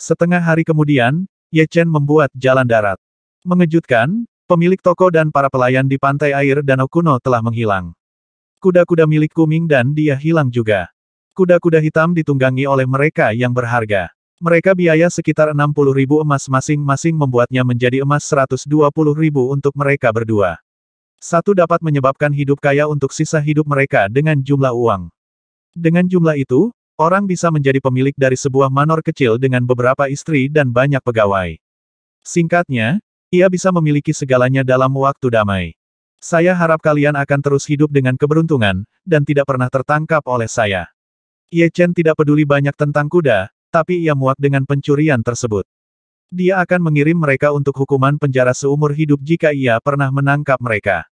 Setengah hari kemudian, Ye Chen membuat jalan darat. Mengejutkan, pemilik toko dan para pelayan di pantai air danau kuno telah menghilang. Kuda-kuda milik Kuming dan dia hilang juga. Kuda-kuda hitam ditunggangi oleh mereka yang berharga. Mereka biaya sekitar 60.000 emas masing-masing membuatnya menjadi emas 120.000 untuk mereka berdua. Satu dapat menyebabkan hidup kaya untuk sisa hidup mereka dengan jumlah uang. Dengan jumlah itu, orang bisa menjadi pemilik dari sebuah manor kecil dengan beberapa istri dan banyak pegawai. Singkatnya, ia bisa memiliki segalanya dalam waktu damai. Saya harap kalian akan terus hidup dengan keberuntungan, dan tidak pernah tertangkap oleh saya. Ye Chen tidak peduli banyak tentang kuda, tapi ia muak dengan pencurian tersebut. Dia akan mengirim mereka untuk hukuman penjara seumur hidup jika ia pernah menangkap mereka.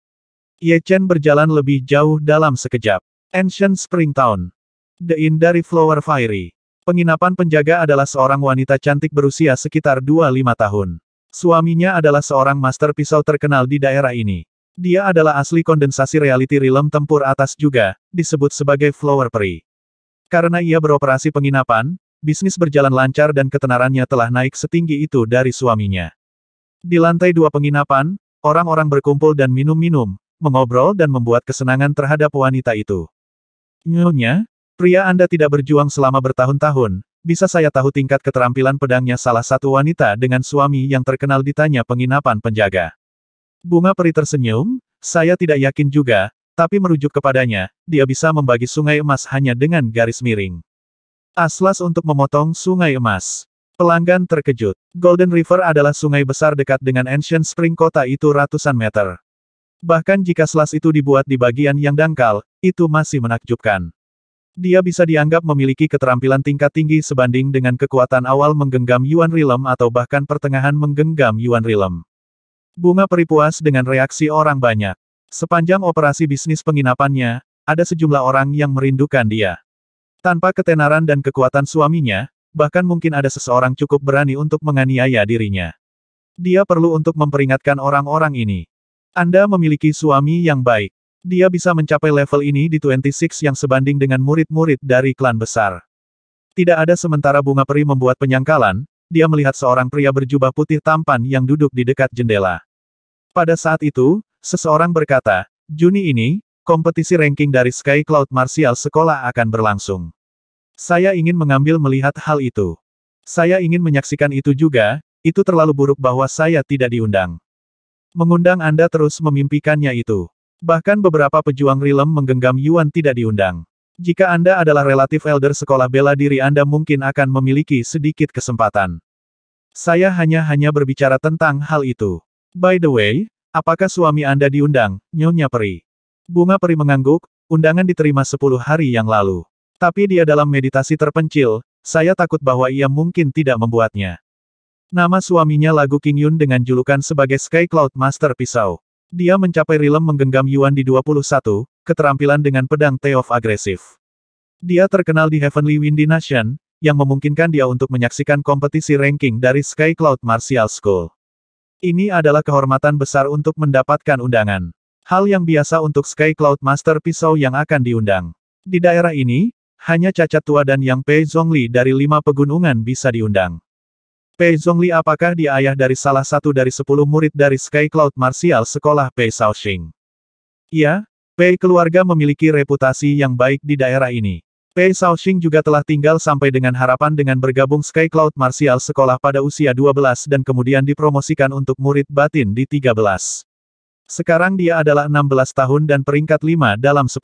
Ye Chen berjalan lebih jauh dalam sekejap. Ancient Spring Town. The Inn dari Flower Fairy. Penginapan penjaga adalah seorang wanita cantik berusia sekitar 25 tahun. Suaminya adalah seorang master pisau terkenal di daerah ini. Dia adalah asli kondensasi reality realm tempur atas juga, disebut sebagai Flower Peri. Karena ia beroperasi penginapan, bisnis berjalan lancar dan ketenarannya telah naik setinggi itu dari suaminya. Di lantai 2 penginapan, orang-orang berkumpul dan minum-minum, mengobrol dan membuat kesenangan terhadap wanita itu. Nyonya, pria Anda tidak berjuang selama bertahun-tahun, bisa saya tahu tingkat keterampilan pedangnya salah satu wanita dengan suami yang terkenal ditanya penginapan penjaga. Bunga Peri tersenyum, saya tidak yakin juga, tapi merujuk kepadanya, dia bisa membagi sungai emas hanya dengan garis miring. Aslas untuk memotong sungai emas. Pelanggan terkejut. Golden River adalah sungai besar dekat dengan Ancient Spring kota itu ratusan meter. Bahkan jika selas itu dibuat di bagian yang dangkal, itu masih menakjubkan. Dia bisa dianggap memiliki keterampilan tingkat tinggi sebanding dengan kekuatan awal menggenggam Yuan Realm atau bahkan pertengahan menggenggam Yuan Realm. Bunga Peri puas dengan reaksi orang banyak. Sepanjang operasi bisnis penginapannya, ada sejumlah orang yang merindukan dia. Tanpa ketenaran dan kekuatan suaminya, bahkan mungkin ada seseorang cukup berani untuk menganiaya dirinya. Dia perlu untuk memperingatkan orang-orang ini. Anda memiliki suami yang baik. Dia bisa mencapai level ini di 26 yang sebanding dengan murid-murid dari klan besar. Tidak ada sementara Bunga Peri membuat penyangkalan, dia melihat seorang pria berjubah putih tampan yang duduk di dekat jendela. Pada saat itu, seseorang berkata, Juni ini, kompetisi ranking dari Sky Cloud Martial Sekolah akan berlangsung. Saya ingin mengambil melihat hal itu. Saya ingin menyaksikan itu juga, itu terlalu buruk bahwa saya tidak diundang. Mengundang Anda terus memimpikannya itu. Bahkan beberapa pejuang Realm menggenggam Yuan tidak diundang. Jika Anda adalah relatif elder sekolah bela diri Anda mungkin akan memiliki sedikit kesempatan. Saya hanya berbicara tentang hal itu. By the way, apakah suami Anda diundang, Nyonya Peri? Bunga Peri mengangguk, undangan diterima 10 hari yang lalu. Tapi dia dalam meditasi terpencil, saya takut bahwa ia mungkin tidak membuatnya. Nama suaminya Lagu King Yun dengan julukan sebagai Sky Cloud Master Pisau. Dia mencapai Realm menggenggam Yuan di 21, keterampilan dengan pedang Theof agresif. Dia terkenal di Heavenly Windy Nation, yang memungkinkan dia untuk menyaksikan kompetisi ranking dari Sky Cloud Martial School. Ini adalah kehormatan besar untuk mendapatkan undangan. Hal yang biasa untuk Sky Cloud Master Pisau yang akan diundang. Di daerah ini, hanya cacat tua dan Yang Pei Zhongli dari 5 pegunungan bisa diundang. Pei Zhongli apakah dia ayah dari salah satu dari 10 murid dari Sky Cloud Martial Sekolah Pei Shaoxing? Ya, Pei keluarga memiliki reputasi yang baik di daerah ini. Pei Shaoxing juga telah tinggal sampai dengan harapan dengan bergabung Sky Cloud Martial Sekolah pada usia 12 dan kemudian dipromosikan untuk murid batin di 13. Sekarang dia adalah 16 tahun dan peringkat 5 dalam 10.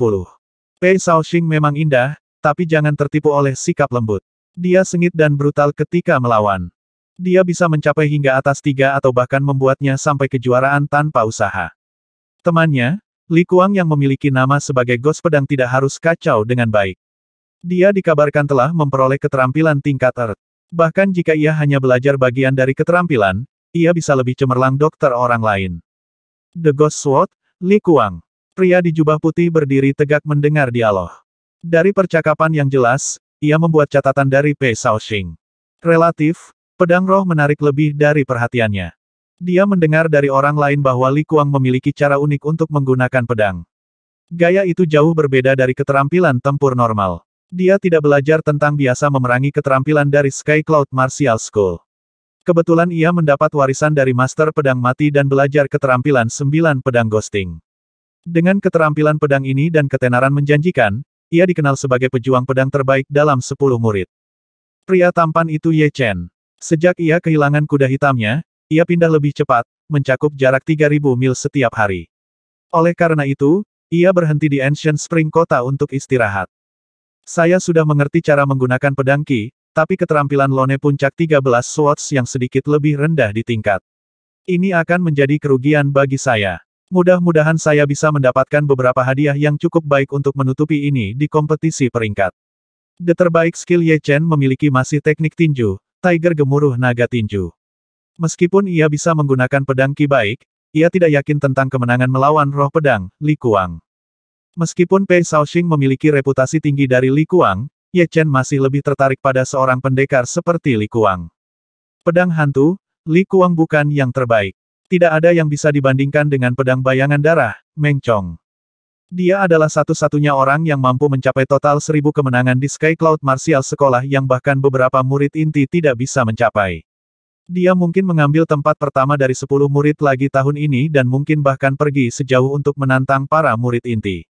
Pei Shaoxing memang indah, tapi jangan tertipu oleh sikap lembut. Dia sengit dan brutal ketika melawan. Dia bisa mencapai hingga atas 3 atau bahkan membuatnya sampai kejuaraan tanpa usaha. Temannya, Li Kuang yang memiliki nama sebagai Ghost Pedang tidak harus kacau dengan baik. Dia dikabarkan telah memperoleh keterampilan tingkat Earth. Bahkan jika ia hanya belajar bagian dari keterampilan, ia bisa lebih cemerlang dokter orang lain. The Ghost Sword, Li Kuang. Pria di jubah putih berdiri tegak mendengar dialog. Dari percakapan yang jelas, ia membuat catatan dari Pei Shaoxing. Relatif, pedang roh menarik lebih dari perhatiannya. Dia mendengar dari orang lain bahwa Li Kuang memiliki cara unik untuk menggunakan pedang. Gaya itu jauh berbeda dari keterampilan tempur normal. Dia tidak belajar tentang biasa memerangi keterampilan dari Sky Cloud Martial School. Kebetulan ia mendapat warisan dari Master Pedang Mati dan belajar keterampilan 9 pedang ghosting. Dengan keterampilan pedang ini dan ketenaran menjanjikan, ia dikenal sebagai pejuang pedang terbaik dalam 10 murid. Pria tampan itu Ye Chen. Sejak ia kehilangan kuda hitamnya, ia pindah lebih cepat, mencakup jarak 3.000 mil setiap hari. Oleh karena itu, ia berhenti di Ancient Spring Kota untuk istirahat. Saya sudah mengerti cara menggunakan pedang Qi, tapi keterampilan Lone Puncak 13 Swords yang sedikit lebih rendah di tingkat. Ini akan menjadi kerugian bagi saya. Mudah-mudahan saya bisa mendapatkan beberapa hadiah yang cukup baik untuk menutupi ini di kompetisi peringkat. The terbaik skill Ye Chen memiliki masih teknik tinju, Tiger Gemuruh Naga Tinju. Meskipun ia bisa menggunakan pedang Qi baik, ia tidak yakin tentang kemenangan melawan roh pedang, Li Kuang. Meskipun Pei Shaoxing memiliki reputasi tinggi dari Li Kuang, Ye Chen masih lebih tertarik pada seorang pendekar seperti Li Kuang. Pedang hantu, Li Kuang bukan yang terbaik. Tidak ada yang bisa dibandingkan dengan pedang bayangan darah, Meng Chong. Dia adalah satu-satunya orang yang mampu mencapai total 1000 kemenangan di Sky Cloud Martial Sekolah yang bahkan beberapa murid inti tidak bisa mencapai. Dia mungkin mengambil tempat pertama dari 10 murid lagi tahun ini dan mungkin bahkan pergi sejauh untuk menantang para murid inti.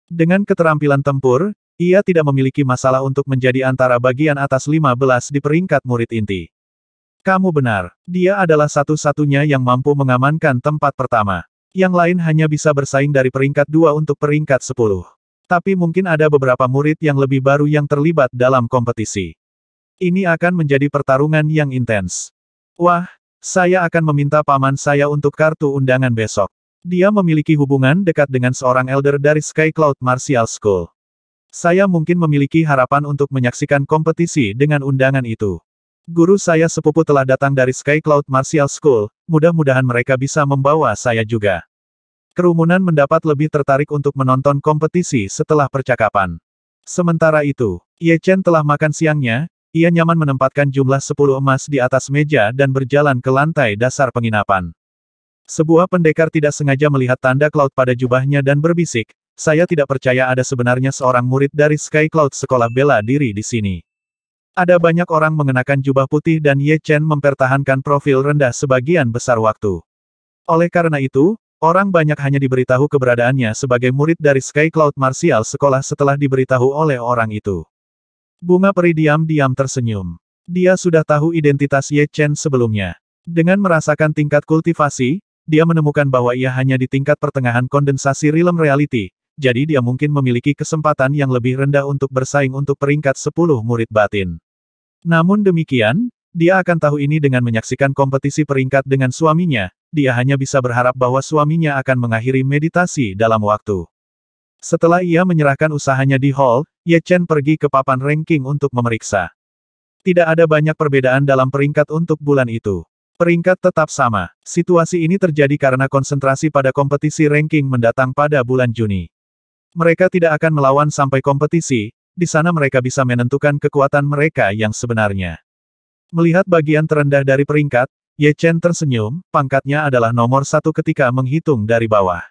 Dengan keterampilan tempur, ia tidak memiliki masalah untuk menjadi antara bagian atas 15 di peringkat murid inti. Kamu benar, dia adalah satu-satunya yang mampu mengamankan tempat pertama. Yang lain hanya bisa bersaing dari peringkat 2 untuk peringkat 10. Tapi mungkin ada beberapa murid yang lebih baru yang terlibat dalam kompetisi. Ini akan menjadi pertarungan yang intens. Wah, saya akan meminta paman saya untuk kartu undangan besok. Dia memiliki hubungan dekat dengan seorang elder dari Sky Cloud Martial School. Saya mungkin memiliki harapan untuk menyaksikan kompetisi dengan undangan itu. Guru saya sepupu telah datang dari Sky Cloud Martial School, mudah-mudahan mereka bisa membawa saya juga. Kerumunan mendapat lebih tertarik untuk menonton kompetisi setelah percakapan. Sementara itu, Ye Chen telah makan siangnya, ia nyaman menempatkan jumlah 10 emas di atas meja dan berjalan ke lantai dasar penginapan. Sebuah pendekar tidak sengaja melihat tanda cloud pada jubahnya dan berbisik, saya tidak percaya ada sebenarnya seorang murid dari Sky Cloud Sekolah Bela Diri di sini. Ada banyak orang mengenakan jubah putih dan Ye Chen mempertahankan profil rendah sebagian besar waktu. Oleh karena itu, orang banyak hanya diberitahu keberadaannya sebagai murid dari Sky Cloud Martial Sekolah setelah diberitahu oleh orang itu. Bunga Peri diam-diam tersenyum. Dia sudah tahu identitas Ye Chen sebelumnya. Dengan merasakan tingkat kultivasi, dia menemukan bahwa ia hanya di tingkat pertengahan kondensasi realm reality, jadi dia mungkin memiliki kesempatan yang lebih rendah untuk bersaing untuk peringkat 10 murid batin. Namun demikian, dia akan tahu ini dengan menyaksikan kompetisi peringkat dengan suaminya, dia hanya bisa berharap bahwa suaminya akan mengakhiri meditasi dalam waktu. Setelah ia menyerahkan usahanya di hall, Ye Chen pergi ke papan ranking untuk memeriksa. Tidak ada banyak perbedaan dalam peringkat untuk bulan itu. Peringkat tetap sama. Situasi ini terjadi karena konsentrasi pada kompetisi ranking mendatang pada bulan Juni. Mereka tidak akan melawan sampai kompetisi, di sana mereka bisa menentukan kekuatan mereka yang sebenarnya. Melihat bagian terendah dari peringkat, Ye Chen tersenyum, pangkatnya adalah nomor 1 ketika menghitung dari bawah.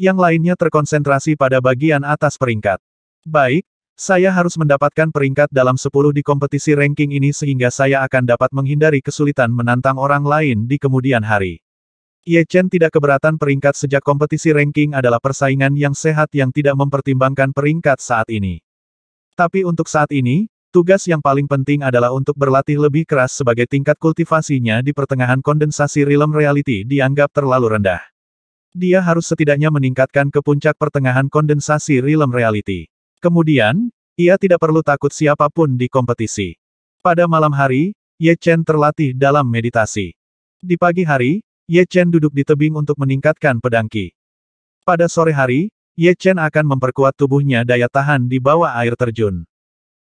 Yang lainnya terkonsentrasi pada bagian atas peringkat. Baik, saya harus mendapatkan peringkat dalam 10 di kompetisi ranking ini sehingga saya akan dapat menghindari kesulitan menantang orang lain di kemudian hari. Ye Chen tidak keberatan peringkat sejak kompetisi ranking adalah persaingan yang sehat yang tidak mempertimbangkan peringkat saat ini. Tapi untuk saat ini, tugas yang paling penting adalah untuk berlatih lebih keras sebagai tingkat kultivasinya di pertengahan kondensasi realm reality dianggap terlalu rendah. Dia harus setidaknya meningkatkan ke puncak pertengahan kondensasi realm reality. Kemudian, ia tidak perlu takut siapapun di kompetisi. Pada malam hari, Ye Chen terlatih dalam meditasi. Di pagi hari, Ye Chen duduk di tebing untuk meningkatkan pedang Qi. Pada sore hari, Ye Chen akan memperkuat tubuhnya daya tahan di bawah air terjun.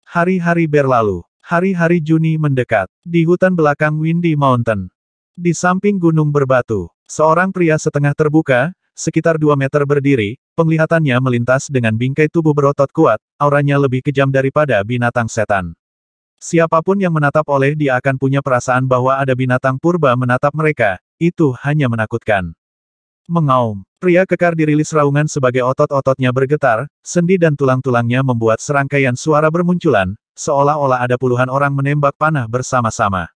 Hari-hari berlalu. Hari-hari Juni mendekat. Di hutan belakang Windy Mountain. Di samping gunung berbatu, seorang pria setengah terbuka, sekitar 2 meter berdiri, penglihatannya melintas dengan bingkai tubuh berotot kuat, auranya lebih kejam daripada binatang setan. Siapapun yang menatap oleh dia akan punya perasaan bahwa ada binatang purba menatap mereka, itu hanya menakutkan. Mengaum. Pria kekar dirilis raungan sebagai otot-ototnya bergetar, sendi dan tulang-tulangnya membuat serangkaian suara bermunculan, seolah-olah ada puluhan orang menembak panah bersama-sama.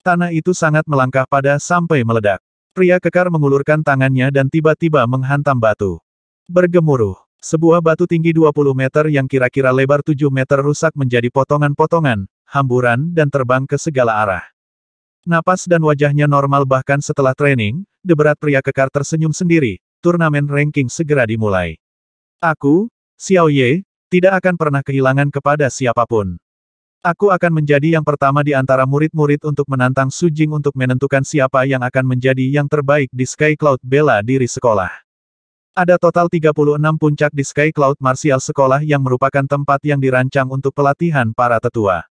Tanah itu sangat melangkah pada sampai meledak. Pria kekar mengulurkan tangannya dan tiba-tiba menghantam batu. Bergemuruh. Sebuah batu tinggi 20 meter yang kira-kira lebar 7 meter rusak menjadi potongan-potongan, hamburan dan terbang ke segala arah. Napas dan wajahnya normal bahkan setelah training, deberat pria kekar tersenyum sendiri, turnamen ranking segera dimulai. Aku, Xiao Ye, tidak akan pernah kehilangan kepada siapapun. Aku akan menjadi yang pertama di antara murid-murid untuk menantang Su Jing untuk menentukan siapa yang akan menjadi yang terbaik di Sky Cloud bela diri sekolah. Ada total 36 puncak di Sky Cloud Martial Sekolah yang merupakan tempat yang dirancang untuk pelatihan para tetua.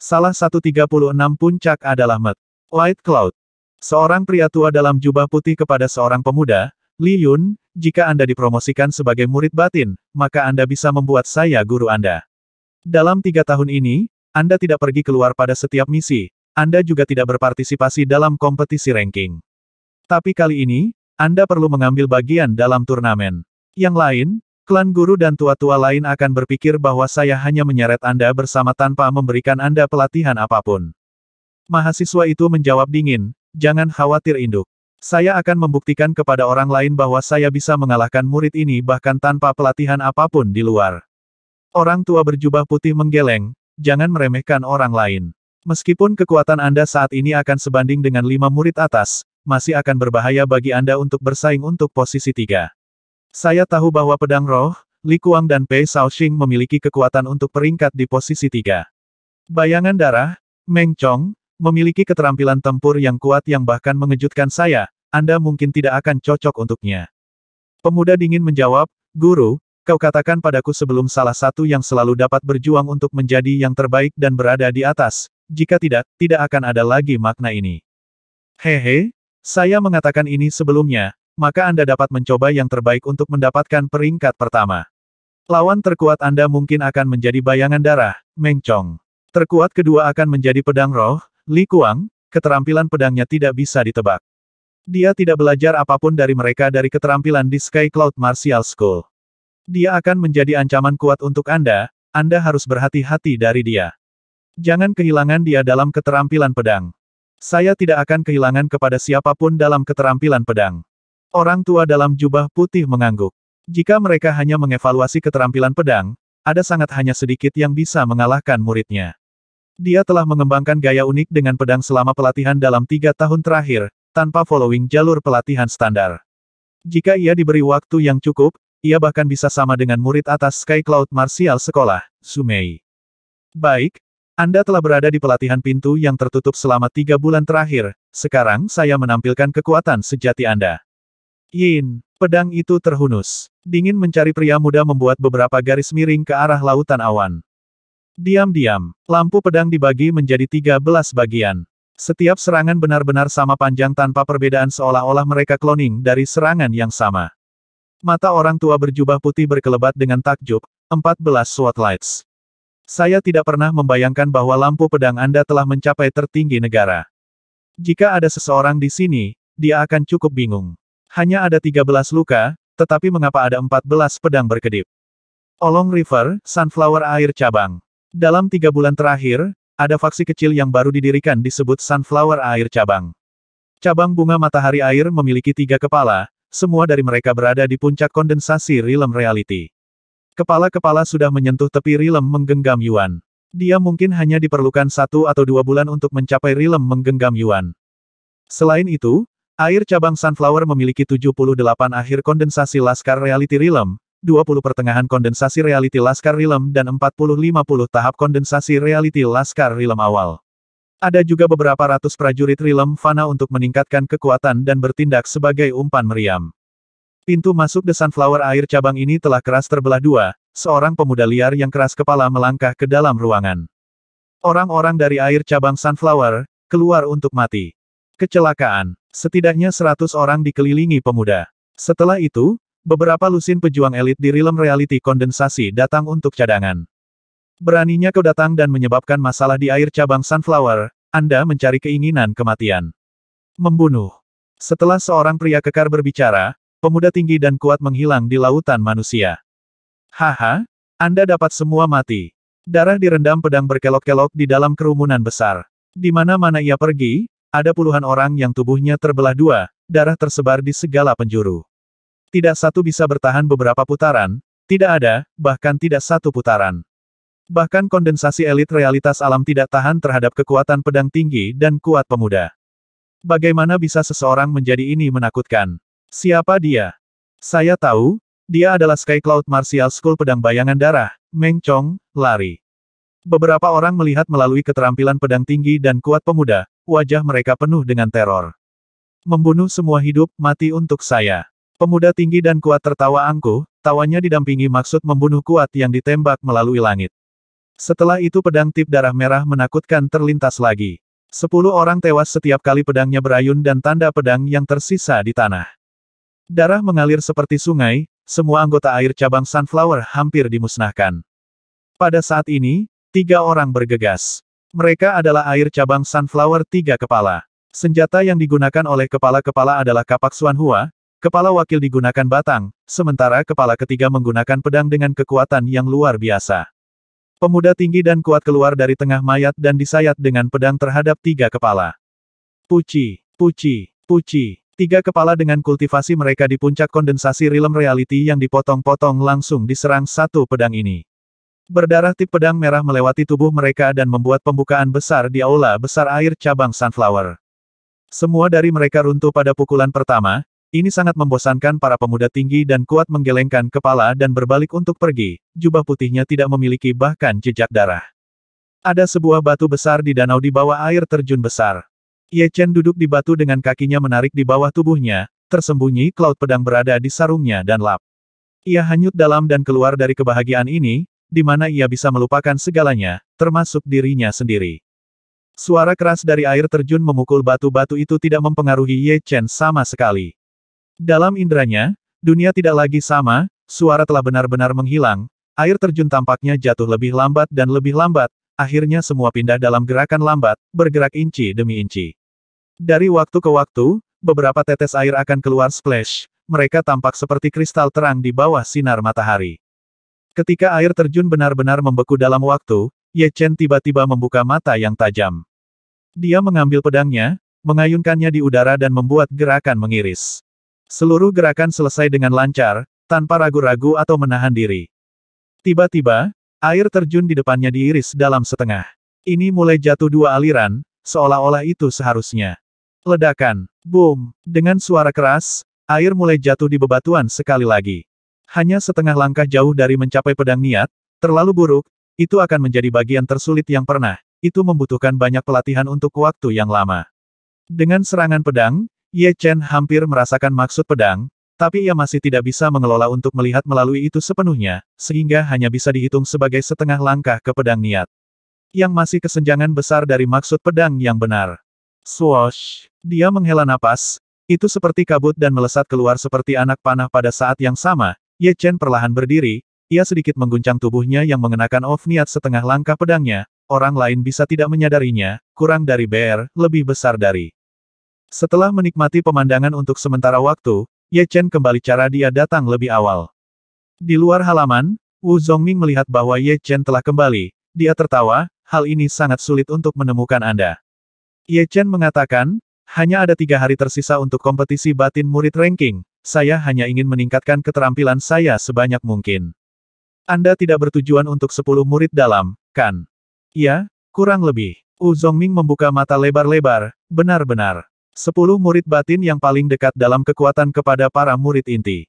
Salah satu 36 puncak adalah Met Light Cloud. Seorang pria tua dalam jubah putih kepada seorang pemuda, Li Yun, jika Anda dipromosikan sebagai murid batin, maka Anda bisa membuat saya guru Anda. Dalam 3 tahun ini, Anda tidak pergi keluar pada setiap misi, Anda juga tidak berpartisipasi dalam kompetisi ranking. Tapi kali ini, Anda perlu mengambil bagian dalam turnamen. Yang lain, klan guru dan tua-tua lain akan berpikir bahwa saya hanya menyeret Anda bersama tanpa memberikan Anda pelatihan apapun. Mahasiswa itu menjawab dingin, jangan khawatir induk. Saya akan membuktikan kepada orang lain bahwa saya bisa mengalahkan murid ini bahkan tanpa pelatihan apapun di luar. Orang tua berjubah putih menggeleng, jangan meremehkan orang lain. Meskipun kekuatan Anda saat ini akan sebanding dengan 5 murid atas, masih akan berbahaya bagi Anda untuk bersaing untuk posisi 3. Saya tahu bahwa pedang roh, Li Kuang dan Pei Shaoxing memiliki kekuatan untuk peringkat di posisi 3. Bayangan darah, Meng Chong, memiliki keterampilan tempur yang kuat yang bahkan mengejutkan saya, Anda mungkin tidak akan cocok untuknya. Pemuda dingin menjawab, Guru, kau katakan padaku sebelum salah satu yang selalu dapat berjuang untuk menjadi yang terbaik dan berada di atas, jika tidak, tidak akan ada lagi makna ini. Hehe, saya mengatakan ini sebelumnya, maka Anda dapat mencoba yang terbaik untuk mendapatkan peringkat pertama. Lawan terkuat Anda mungkin akan menjadi bayangan darah, Meng Chong. Terkuat kedua akan menjadi pedang roh, Li Kuang, keterampilan pedangnya tidak bisa ditebak. Dia tidak belajar apapun dari mereka dari keterampilan di Sky Cloud Martial School. Dia akan menjadi ancaman kuat untuk Anda harus berhati-hati dari dia. Jangan kehilangan dia dalam keterampilan pedang. Saya tidak akan kehilangan kepada siapapun dalam keterampilan pedang. Orang tua dalam jubah putih mengangguk. Jika mereka hanya mengevaluasi keterampilan pedang, ada sangat hanya sedikit yang bisa mengalahkan muridnya. Dia telah mengembangkan gaya unik dengan pedang selama pelatihan dalam 3 tahun terakhir, tanpa following jalur pelatihan standar. Jika ia diberi waktu yang cukup, ia bahkan bisa sama dengan murid atas Sky Cloud Martial Sekolah, Su Mei. Baik, Anda telah berada di pelatihan pintu yang tertutup selama 3 bulan terakhir, sekarang saya menampilkan kekuatan sejati Anda. Yin, pedang itu terhunus. Dingin mencari pria muda membuat beberapa garis miring ke arah lautan awan. Diam-diam, lampu pedang dibagi menjadi 13 bagian. Setiap serangan benar-benar sama panjang tanpa perbedaan seolah-olah mereka cloning dari serangan yang sama. Mata orang tua berjubah putih berkelebat dengan takjub, 14 SWAT lights. Saya tidak pernah membayangkan bahwa lampu pedang Anda telah mencapai tertinggi negara. Jika ada seseorang di sini, dia akan cukup bingung. Hanya ada 13 luka, tetapi mengapa ada 14 pedang berkedip? Olong River, Sunflower Air Cabang. Dalam 3 bulan terakhir, ada faksi kecil yang baru didirikan disebut Sunflower Air Cabang. Cabang bunga matahari air memiliki 3 kepala, semua dari mereka berada di puncak kondensasi Realm Reality. Kepala-kepala sudah menyentuh tepi Realm Menggenggam Yuan. Dia mungkin hanya diperlukan 1 atau 2 bulan untuk mencapai Realm Menggenggam Yuan. Selain itu, air cabang Sunflower memiliki 78 akhir kondensasi Laskar Reality Realm, 20 pertengahan kondensasi Reality Laskar Realm dan 40-50 tahap kondensasi Reality Laskar Realm awal. Ada juga beberapa ratus prajurit Realm Fana untuk meningkatkan kekuatan dan bertindak sebagai umpan meriam. Pintu masuk The Sunflower air cabang ini telah keras terbelah 2, seorang pemuda liar yang keras kepala melangkah ke dalam ruangan. Orang-orang dari air cabang Sunflower, keluar untuk mati. Kecelakaan. Setidaknya 100 orang dikelilingi pemuda. Setelah itu, beberapa lusin pejuang elit di Realm Reality Kondensasi datang untuk cadangan. Beraninya kau datang dan menyebabkan masalah di air cabang Sunflower, Anda mencari keinginan kematian. Membunuh. Setelah seorang pria kekar berbicara, pemuda tinggi dan kuat menghilang di lautan manusia. Haha, Anda dapat semua mati. Darah direndam pedang berkelok-kelok di dalam kerumunan besar. Di mana-mana ia pergi, ada puluhan orang yang tubuhnya terbelah dua, darah tersebar di segala penjuru. Tidak satu bisa bertahan beberapa putaran, tidak ada, bahkan tidak satu putaran. Bahkan kondensasi elit realitas alam tidak tahan terhadap kekuatan pedang tinggi dan kuat pemuda. Bagaimana bisa seseorang menjadi ini menakutkan? Siapa dia? Saya tahu, dia adalah Sky Cloud Martial School Pedang Bayangan Darah, Meng Chong, lari. Beberapa orang melihat melalui keterampilan pedang tinggi dan kuat pemuda, wajah mereka penuh dengan teror. Membunuh semua hidup, mati untuk saya. Pemuda tinggi dan kuat tertawa angkuh, tawanya didampingi maksud membunuh kuat yang ditembak melalui langit. Setelah itu pedang tip darah merah menakutkan terlintas lagi. 10 orang tewas setiap kali pedangnya berayun dan tanda pedang yang tersisa di tanah. Darah mengalir seperti sungai, semua anggota air cabang Sunflower hampir dimusnahkan. Pada saat ini, 3 orang bergegas. Mereka adalah air cabang Sunflower 3 kepala. Senjata yang digunakan oleh kepala-kepala adalah kapak Xuanhua, kepala wakil digunakan batang, sementara kepala ketiga menggunakan pedang dengan kekuatan yang luar biasa. Pemuda tinggi dan kuat keluar dari tengah mayat dan disayat dengan pedang terhadap 3 kepala. Puci, puci, puci. 3 kepala dengan kultivasi mereka di puncak kondensasi realm reality yang dipotong-potong langsung diserang satu pedang ini. Berdarah tip pedang merah melewati tubuh mereka dan membuat pembukaan besar di aula besar air cabang Sunflower. Semua dari mereka runtuh pada pukulan pertama, ini sangat membosankan para pemuda tinggi dan kuat menggelengkan kepala dan berbalik untuk pergi, jubah putihnya tidak memiliki bahkan jejak darah. Ada sebuah batu besar di danau di bawah air terjun besar. Ye Chen duduk di batu dengan kakinya menarik di bawah tubuhnya, tersembunyi cloud pedang berada di sarungnya dan lap. Ia hanyut dalam dan keluar dari kebahagiaan ini, di mana ia bisa melupakan segalanya, termasuk dirinya sendiri. Suara keras dari air terjun memukul batu-batu itu tidak mempengaruhi Ye Chen sama sekali. Dalam indranya, dunia tidak lagi sama, suara telah benar-benar menghilang, air terjun tampaknya jatuh lebih lambat dan lebih lambat, akhirnya semua pindah dalam gerakan lambat, bergerak inci demi inci. Dari waktu ke waktu, beberapa tetes air akan keluar splash, mereka tampak seperti kristal terang di bawah sinar matahari. Ketika air terjun benar-benar membeku dalam waktu, Ye Chen tiba-tiba membuka mata yang tajam. Dia mengambil pedangnya, mengayunkannya di udara dan membuat gerakan mengiris. Seluruh gerakan selesai dengan lancar, tanpa ragu-ragu atau menahan diri. Tiba-tiba, air terjun di depannya diiris dalam setengah. Ini mulai jatuh 2 aliran, seolah-olah itu seharusnya. Ledakan. Boom. Dengan suara keras, air mulai jatuh di bebatuan sekali lagi. Hanya setengah langkah jauh dari mencapai pedang niat, terlalu buruk, itu akan menjadi bagian tersulit yang pernah, itu membutuhkan banyak pelatihan untuk waktu yang lama. Dengan serangan pedang, Ye Chen hampir merasakan maksud pedang, tapi ia masih tidak bisa mengelola untuk melihat melalui itu sepenuhnya, sehingga hanya bisa dihitung sebagai setengah langkah ke pedang niat. Yang masih kesenjangan besar dari maksud pedang yang benar. Swoosh! Dia menghela napas, itu seperti kabut dan melesat keluar seperti anak panah pada saat yang sama, Ye Chen perlahan berdiri, ia sedikit mengguncang tubuhnya yang mengenakan off niat setengah langkah pedangnya, orang lain bisa tidak menyadarinya, kurang dari BR, lebih besar dari. Setelah menikmati pemandangan untuk sementara waktu, Ye Chen kembali cara dia datang lebih awal. Di luar halaman, Wu Zongming melihat bahwa Ye Chen telah kembali, dia tertawa, hal ini sangat sulit untuk menemukan Anda. Ye Chen mengatakan, hanya ada 3 hari tersisa untuk kompetisi batin murid ranking, saya hanya ingin meningkatkan keterampilan saya sebanyak mungkin. Anda tidak bertujuan untuk 10 murid dalam, kan? Ya, kurang lebih. Wu Zongming membuka mata lebar-lebar, benar-benar. 10 murid batin yang paling dekat dalam kekuatan kepada para murid inti.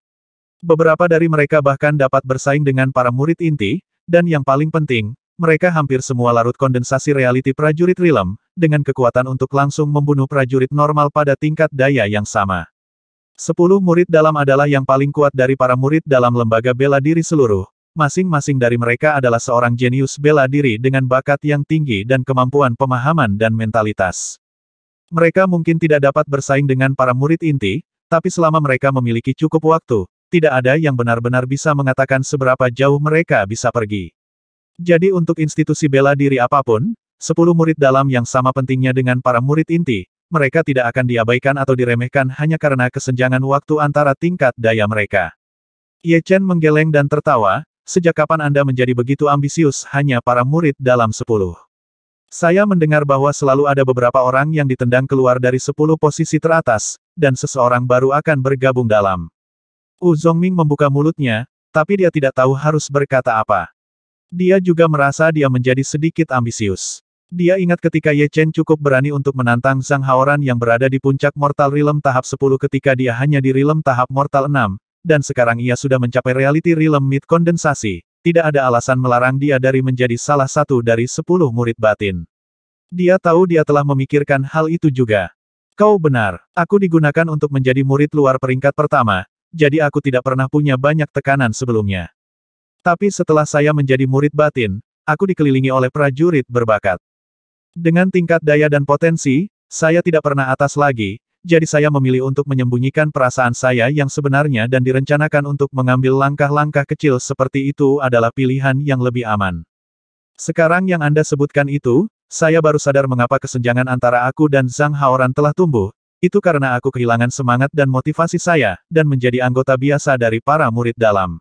Beberapa dari mereka bahkan dapat bersaing dengan para murid inti, dan yang paling penting, mereka hampir semua larut kondensasi reality prajurit realm, dengan kekuatan untuk langsung membunuh prajurit normal pada tingkat daya yang sama. 10 murid dalam adalah yang paling kuat dari para murid dalam lembaga bela diri seluruh. Masing-masing dari mereka adalah seorang jenius bela diri dengan bakat yang tinggi dan kemampuan pemahaman dan mentalitas. Mereka mungkin tidak dapat bersaing dengan para murid inti, tapi selama mereka memiliki cukup waktu, tidak ada yang benar-benar bisa mengatakan seberapa jauh mereka bisa pergi. Jadi untuk institusi bela diri apapun, 10 murid dalam yang sama pentingnya dengan para murid inti, mereka tidak akan diabaikan atau diremehkan hanya karena kesenjangan waktu antara tingkat daya mereka. Ye Chen menggeleng dan tertawa, sejak kapan Anda menjadi begitu ambisius hanya para murid dalam 10? Saya mendengar bahwa selalu ada beberapa orang yang ditendang keluar dari 10 posisi teratas, dan seseorang baru akan bergabung dalam. Wu Zongming membuka mulutnya, tapi dia tidak tahu harus berkata apa. Dia juga merasa dia menjadi sedikit ambisius. Dia ingat ketika Ye Chen cukup berani untuk menantang Zhang Haoran yang berada di puncak Mortal Realm tahap 10 ketika dia hanya di Realm tahap Mortal 6, dan sekarang ia sudah mencapai Reality Realm Mid Kondensasi. Tidak ada alasan melarang dia dari menjadi salah satu dari 10 murid batin. Dia tahu dia telah memikirkan hal itu juga. Kau benar, aku digunakan untuk menjadi murid luar peringkat pertama, jadi aku tidak pernah punya banyak tekanan sebelumnya. Tapi setelah saya menjadi murid batin, aku dikelilingi oleh prajurit berbakat. Dengan tingkat daya dan potensi, saya tidak pernah atas lagi, jadi saya memilih untuk menyembunyikan perasaan saya yang sebenarnya dan direncanakan untuk mengambil langkah-langkah kecil seperti itu adalah pilihan yang lebih aman. Sekarang yang Anda sebutkan itu, saya baru sadar mengapa kesenjangan antara aku dan Zhang Haoran telah tumbuh, itu karena aku kehilangan semangat dan motivasi saya, dan menjadi anggota biasa dari para murid dalam.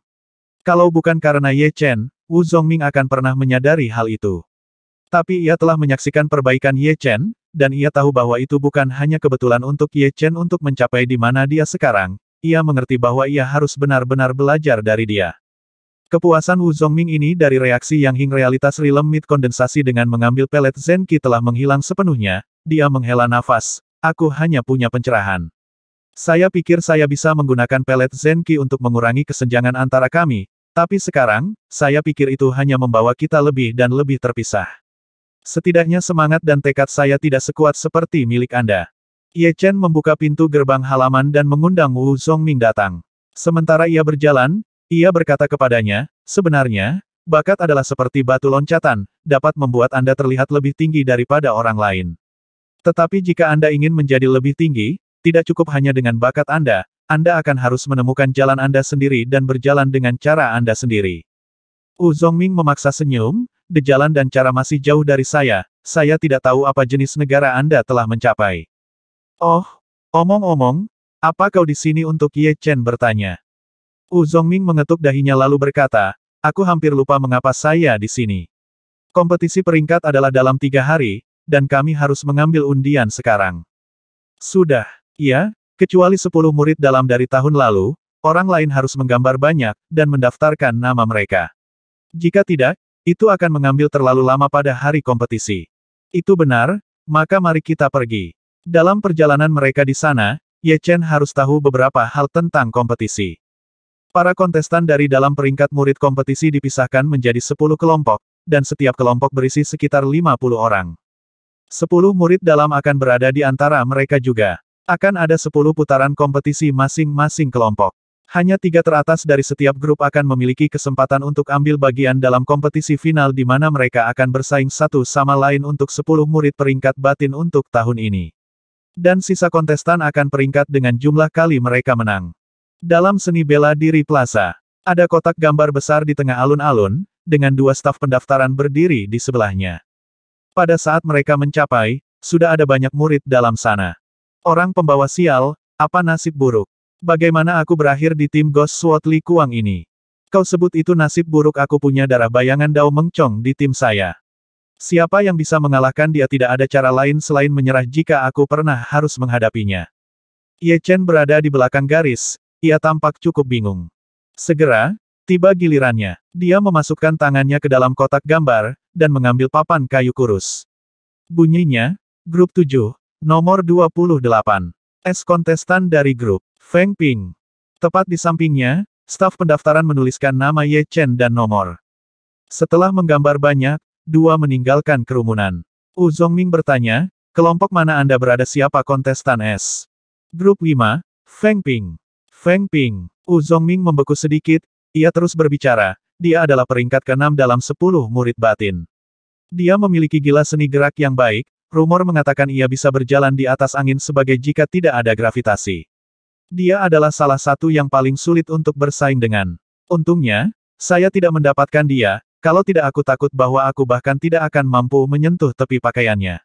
Kalau bukan karena Ye Chen, Wu Zongming akan pernah menyadari hal itu. Tapi ia telah menyaksikan perbaikan Ye Chen, dan ia tahu bahwa itu bukan hanya kebetulan untuk Ye Chen untuk mencapai di mana dia sekarang, ia mengerti bahwa ia harus benar-benar belajar dari dia. Kepuasan Wu Zongming ini dari reaksi Yang Hing realitas Realm Mid Kondensasi dengan mengambil pelet Zenki telah menghilang sepenuhnya, dia menghela nafas, aku hanya punya pencerahan. Saya pikir saya bisa menggunakan pelet Zenki untuk mengurangi kesenjangan antara kami, tapi sekarang, saya pikir itu hanya membawa kita lebih dan lebih terpisah. Setidaknya semangat dan tekad saya tidak sekuat seperti milik Anda. Ye Chen membuka pintu gerbang halaman dan mengundang Wu Zongming datang. Sementara ia berjalan, ia berkata kepadanya, sebenarnya, bakat adalah seperti batu loncatan, dapat membuat Anda terlihat lebih tinggi daripada orang lain. Tetapi jika Anda ingin menjadi lebih tinggi, tidak cukup hanya dengan bakat Anda akan harus menemukan jalan Anda sendiri dan berjalan dengan cara Anda sendiri. Wu Zongming memaksa senyum, jalan dan cara masih jauh dari saya tidak tahu apa jenis negara Anda telah mencapai. Oh, omong-omong, apa kau di sini untuk Ye Chen bertanya. Wu Zongming mengetuk dahinya lalu berkata, aku hampir lupa mengapa saya di sini. Kompetisi peringkat adalah dalam 3 hari, dan kami harus mengambil undian sekarang. Sudah, ya, kecuali 10 murid dalam dari tahun lalu, orang lain harus menggambar banyak, dan mendaftarkan nama mereka. Jika tidak, itu akan mengambil terlalu lama pada hari kompetisi. Itu benar, maka mari kita pergi. Dalam perjalanan mereka di sana, Ye Chen harus tahu beberapa hal tentang kompetisi. Para kontestan dari dalam peringkat murid kompetisi dipisahkan menjadi 10 kelompok, dan setiap kelompok berisi sekitar 50 orang. 10 murid dalam akan berada di antara mereka juga. Akan ada 10 putaran kompetisi masing-masing kelompok. Hanya 3 teratas dari setiap grup akan memiliki kesempatan untuk ambil bagian dalam kompetisi final di mana mereka akan bersaing satu sama lain untuk 10 murid peringkat batin untuk tahun ini. Dan sisa kontestan akan peringkat dengan jumlah kali mereka menang. Dalam seni bela diri plaza, ada kotak gambar besar di tengah alun-alun, dengan 2 staf pendaftaran berdiri di sebelahnya. Pada saat mereka mencapai, sudah ada banyak murid dalam sana. Orang pembawa sial, apa nasib buruk? Bagaimana aku berakhir di tim Ghost Sword Li Kuang ini? Kau sebut itu nasib buruk? Aku punya darah bayangan Dao Mengcong di tim saya. Siapa yang bisa mengalahkan dia? Tidak ada cara lain selain menyerah jika aku pernah harus menghadapinya. Ye Chen berada di belakang garis, ia tampak cukup bingung. Segera, tiba gilirannya. Dia memasukkan tangannya ke dalam kotak gambar, dan mengambil papan kayu kurus. Bunyinya, Grup 7, nomor 28. S kontestan dari grup Feng Ping. Tepat di sampingnya, staf pendaftaran menuliskan nama Ye Chen dan nomor. Setelah menggambar banyak, 2 meninggalkan kerumunan. Wu Zongming bertanya, kelompok mana Anda berada? Siapa kontestan S? Grup 5, Feng Ping. Feng Ping. Wu Zongming membeku sedikit, ia terus berbicara, dia adalah peringkat ke-6 dalam 10 murid batin. Dia memiliki gila seni gerak yang baik, rumor mengatakan ia bisa berjalan di atas angin sebagai jika tidak ada gravitasi. Dia adalah salah satu yang paling sulit untuk bersaing dengan. Untungnya, saya tidak mendapatkan dia, kalau tidak aku takut bahwa aku bahkan tidak akan mampu menyentuh tepi pakaiannya.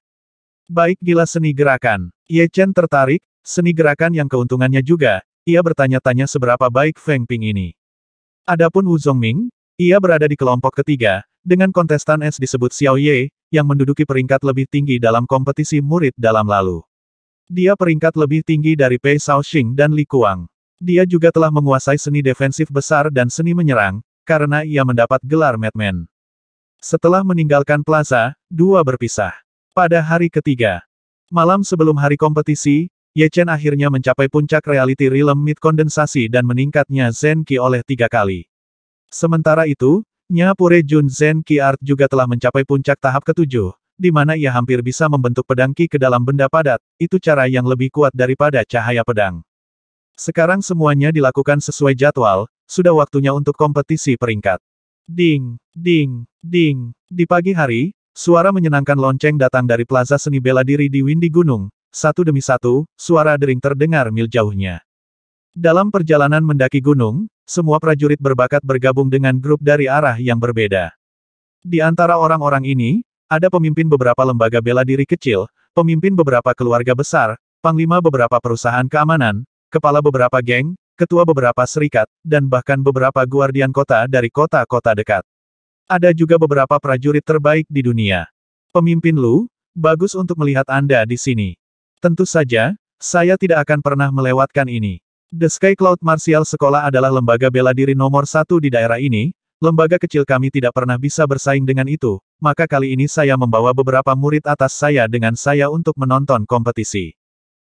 Baik, gila seni gerakan. Ye Chen tertarik, seni gerakan yang keuntungannya juga, ia bertanya-tanya seberapa baik Feng Ping ini. Adapun Wu Zongming, ia berada di kelompok ketiga, dengan kontestan es disebut Xiao Ye, yang menduduki peringkat lebih tinggi dalam kompetisi murid dalam lalu. Dia peringkat lebih tinggi dari Pei Shaoxing dan Li Kuang. Dia juga telah menguasai seni defensif besar dan seni menyerang, karena ia mendapat gelar Madman. Setelah meninggalkan plaza, dua berpisah. Pada hari ketiga, malam sebelum hari kompetisi, Ye Chen akhirnya mencapai puncak reality realm mid kondensasi dan meningkatnya Zen Qi oleh 3 kali. Sementara itu, Nya Pure Jun Zen Qi Art juga telah mencapai puncak tahap ke-7, di mana ia hampir bisa membentuk pedang Qi ke dalam benda padat, itu cara yang lebih kuat daripada cahaya pedang. Sekarang semuanya dilakukan sesuai jadwal, sudah waktunya untuk kompetisi peringkat. Ding, ding, ding. Di pagi hari, suara menyenangkan lonceng datang dari plaza seni bela diri di Windy Gunung, satu demi satu, suara dering terdengar mil jauhnya. Dalam perjalanan mendaki gunung, semua prajurit berbakat bergabung dengan grup dari arah yang berbeda. Di antara orang-orang ini, ada pemimpin beberapa lembaga bela diri kecil, pemimpin beberapa keluarga besar, panglima beberapa perusahaan keamanan, kepala beberapa geng, ketua beberapa serikat, dan bahkan beberapa guardian kota dari kota-kota dekat. Ada juga beberapa prajurit terbaik di dunia. Pemimpin Lu, bagus untuk melihat Anda di sini. Tentu saja, saya tidak akan pernah melewatkan ini. The Sky Cloud Martial Sekolah adalah lembaga bela diri nomor 1 di daerah ini. Lembaga kecil kami tidak pernah bisa bersaing dengan itu, maka kali ini saya membawa beberapa murid atas saya dengan saya untuk menonton kompetisi.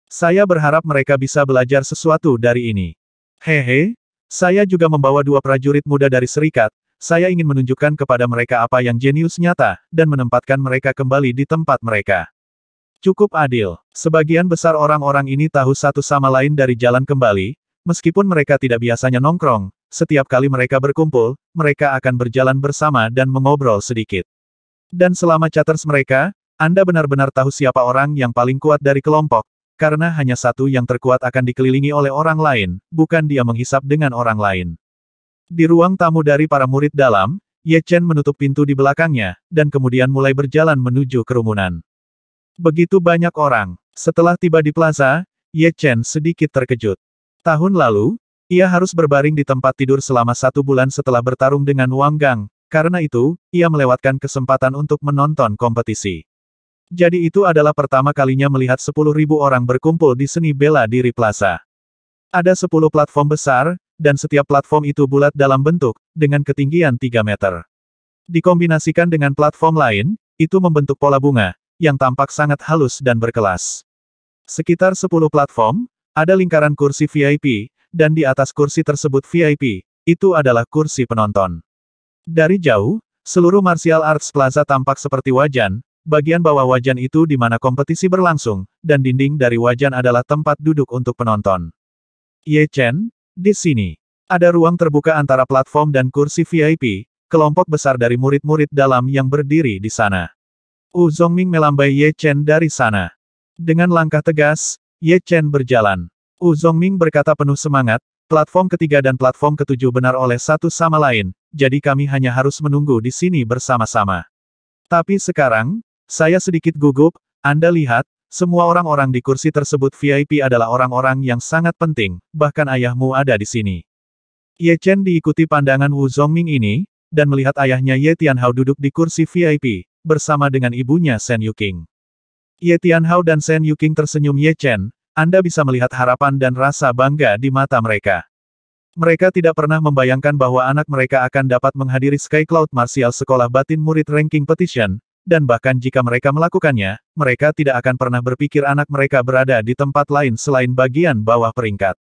Saya berharap mereka bisa belajar sesuatu dari ini. Hehe, saya juga membawa 2 prajurit muda dari serikat, saya ingin menunjukkan kepada mereka apa yang jenius nyata, dan menempatkan mereka kembali di tempat mereka. Cukup adil. Sebagian besar orang-orang ini tahu satu sama lain dari jalan kembali, meskipun mereka tidak biasanya nongkrong, setiap kali mereka berkumpul, mereka akan berjalan bersama dan mengobrol sedikit. Dan selama chatters mereka, Anda benar-benar tahu siapa orang yang paling kuat dari kelompok, karena hanya satu yang terkuat akan dikelilingi oleh orang lain, bukan dia menghisap dengan orang lain. Di ruang tamu dari para murid dalam, Ye Chen menutup pintu di belakangnya, dan kemudian mulai berjalan menuju kerumunan. Begitu banyak orang. Setelah tiba di plaza, Ye Chen sedikit terkejut. Tahun lalu, ia harus berbaring di tempat tidur selama 1 bulan setelah bertarung dengan Wang Gang, karena itu, ia melewatkan kesempatan untuk menonton kompetisi. Jadi itu adalah pertama kalinya melihat 10.000 orang berkumpul di seni bela diri plaza. Ada 10 platform besar, dan setiap platform itu bulat dalam bentuk, dengan ketinggian 3 meter. Dikombinasikan dengan platform lain, itu membentuk pola bunga, yang tampak sangat halus dan berkelas. Sekitar 10 platform, ada lingkaran kursi VIP, dan di atas kursi tersebut VIP, itu adalah kursi penonton. Dari jauh, seluruh Martial Arts Plaza tampak seperti wajan, bagian bawah wajan itu di mana kompetisi berlangsung, dan dinding dari wajan adalah tempat duduk untuk penonton. Ye Chen, di sini. Ada ruang terbuka antara platform dan kursi VIP, kelompok besar dari murid-murid dalam yang berdiri di sana. Wu Zongming melambai Ye Chen dari sana. Dengan langkah tegas, Ye Chen berjalan. Wu Zongming berkata penuh semangat, platform ketiga dan platform ketujuh benar oleh satu sama lain, jadi kami hanya harus menunggu di sini bersama-sama. Tapi sekarang, saya sedikit gugup, Anda lihat, semua orang-orang di kursi tersebut VIP adalah orang-orang yang sangat penting, bahkan ayahmu ada di sini. Ye Chen diikuti pandangan Wu Zongming ini, dan melihat ayahnya Ye Tianhao duduk di kursi VIP, bersama dengan ibunya Shen Yuqing. Ye Tianhao dan Shen Yuqing tersenyum. Ye Chen, Anda bisa melihat harapan dan rasa bangga di mata mereka. Mereka tidak pernah membayangkan bahwa anak mereka akan dapat menghadiri Sky Cloud Martial Sekolah Batin Murid Ranking Petition, dan bahkan jika mereka melakukannya, mereka tidak akan pernah berpikir anak mereka berada di tempat lain selain bagian bawah peringkat.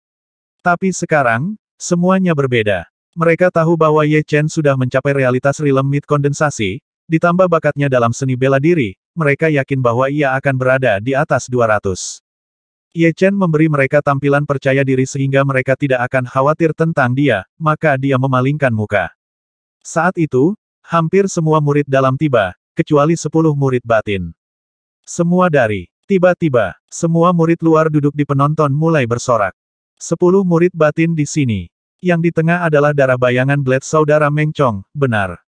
Tapi sekarang, semuanya berbeda. Mereka tahu bahwa Ye Chen sudah mencapai realitas realm mid kondensasi, ditambah bakatnya dalam seni bela diri, mereka yakin bahwa ia akan berada di atas 200. Ye Chen memberi mereka tampilan percaya diri sehingga mereka tidak akan khawatir tentang dia, maka dia memalingkan muka. Saat itu, hampir semua murid dalam tiba, kecuali 10 murid batin. Semua dari. Tiba-tiba, semua murid luar duduk di penonton mulai bersorak. 10 murid batin di sini. Yang di tengah adalah darah bayangan Blade Saudara Meng Chong, benar.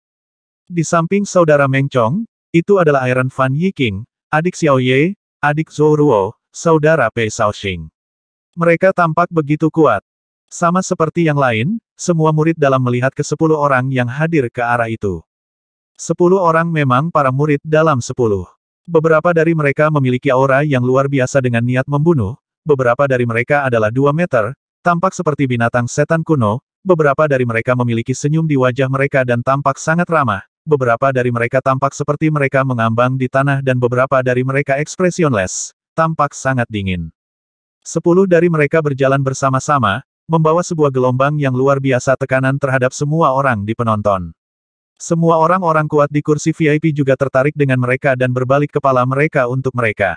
Di samping Saudara Meng Chong, itu adalah Iron Fan Yiking, adik Xiao Ye, adik Zhou Ruo, saudara Pei Shaoxing. Mereka tampak begitu kuat. Sama seperti yang lain, semua murid dalam melihat ke 10 orang yang hadir ke arah itu. 10 orang memang para murid dalam 10. Beberapa dari mereka memiliki aura yang luar biasa dengan niat membunuh, beberapa dari mereka adalah 2 meter, tampak seperti binatang setan kuno, beberapa dari mereka memiliki senyum di wajah mereka dan tampak sangat ramah, beberapa dari mereka tampak seperti mereka mengambang di tanah dan beberapa dari mereka expressionless, tampak sangat dingin. 10 dari mereka berjalan bersama-sama, membawa sebuah gelombang yang luar biasa tekanan terhadap semua orang di penonton. Semua orang-orang kuat di kursi VIP juga tertarik dengan mereka dan berbalik kepala mereka untuk mereka.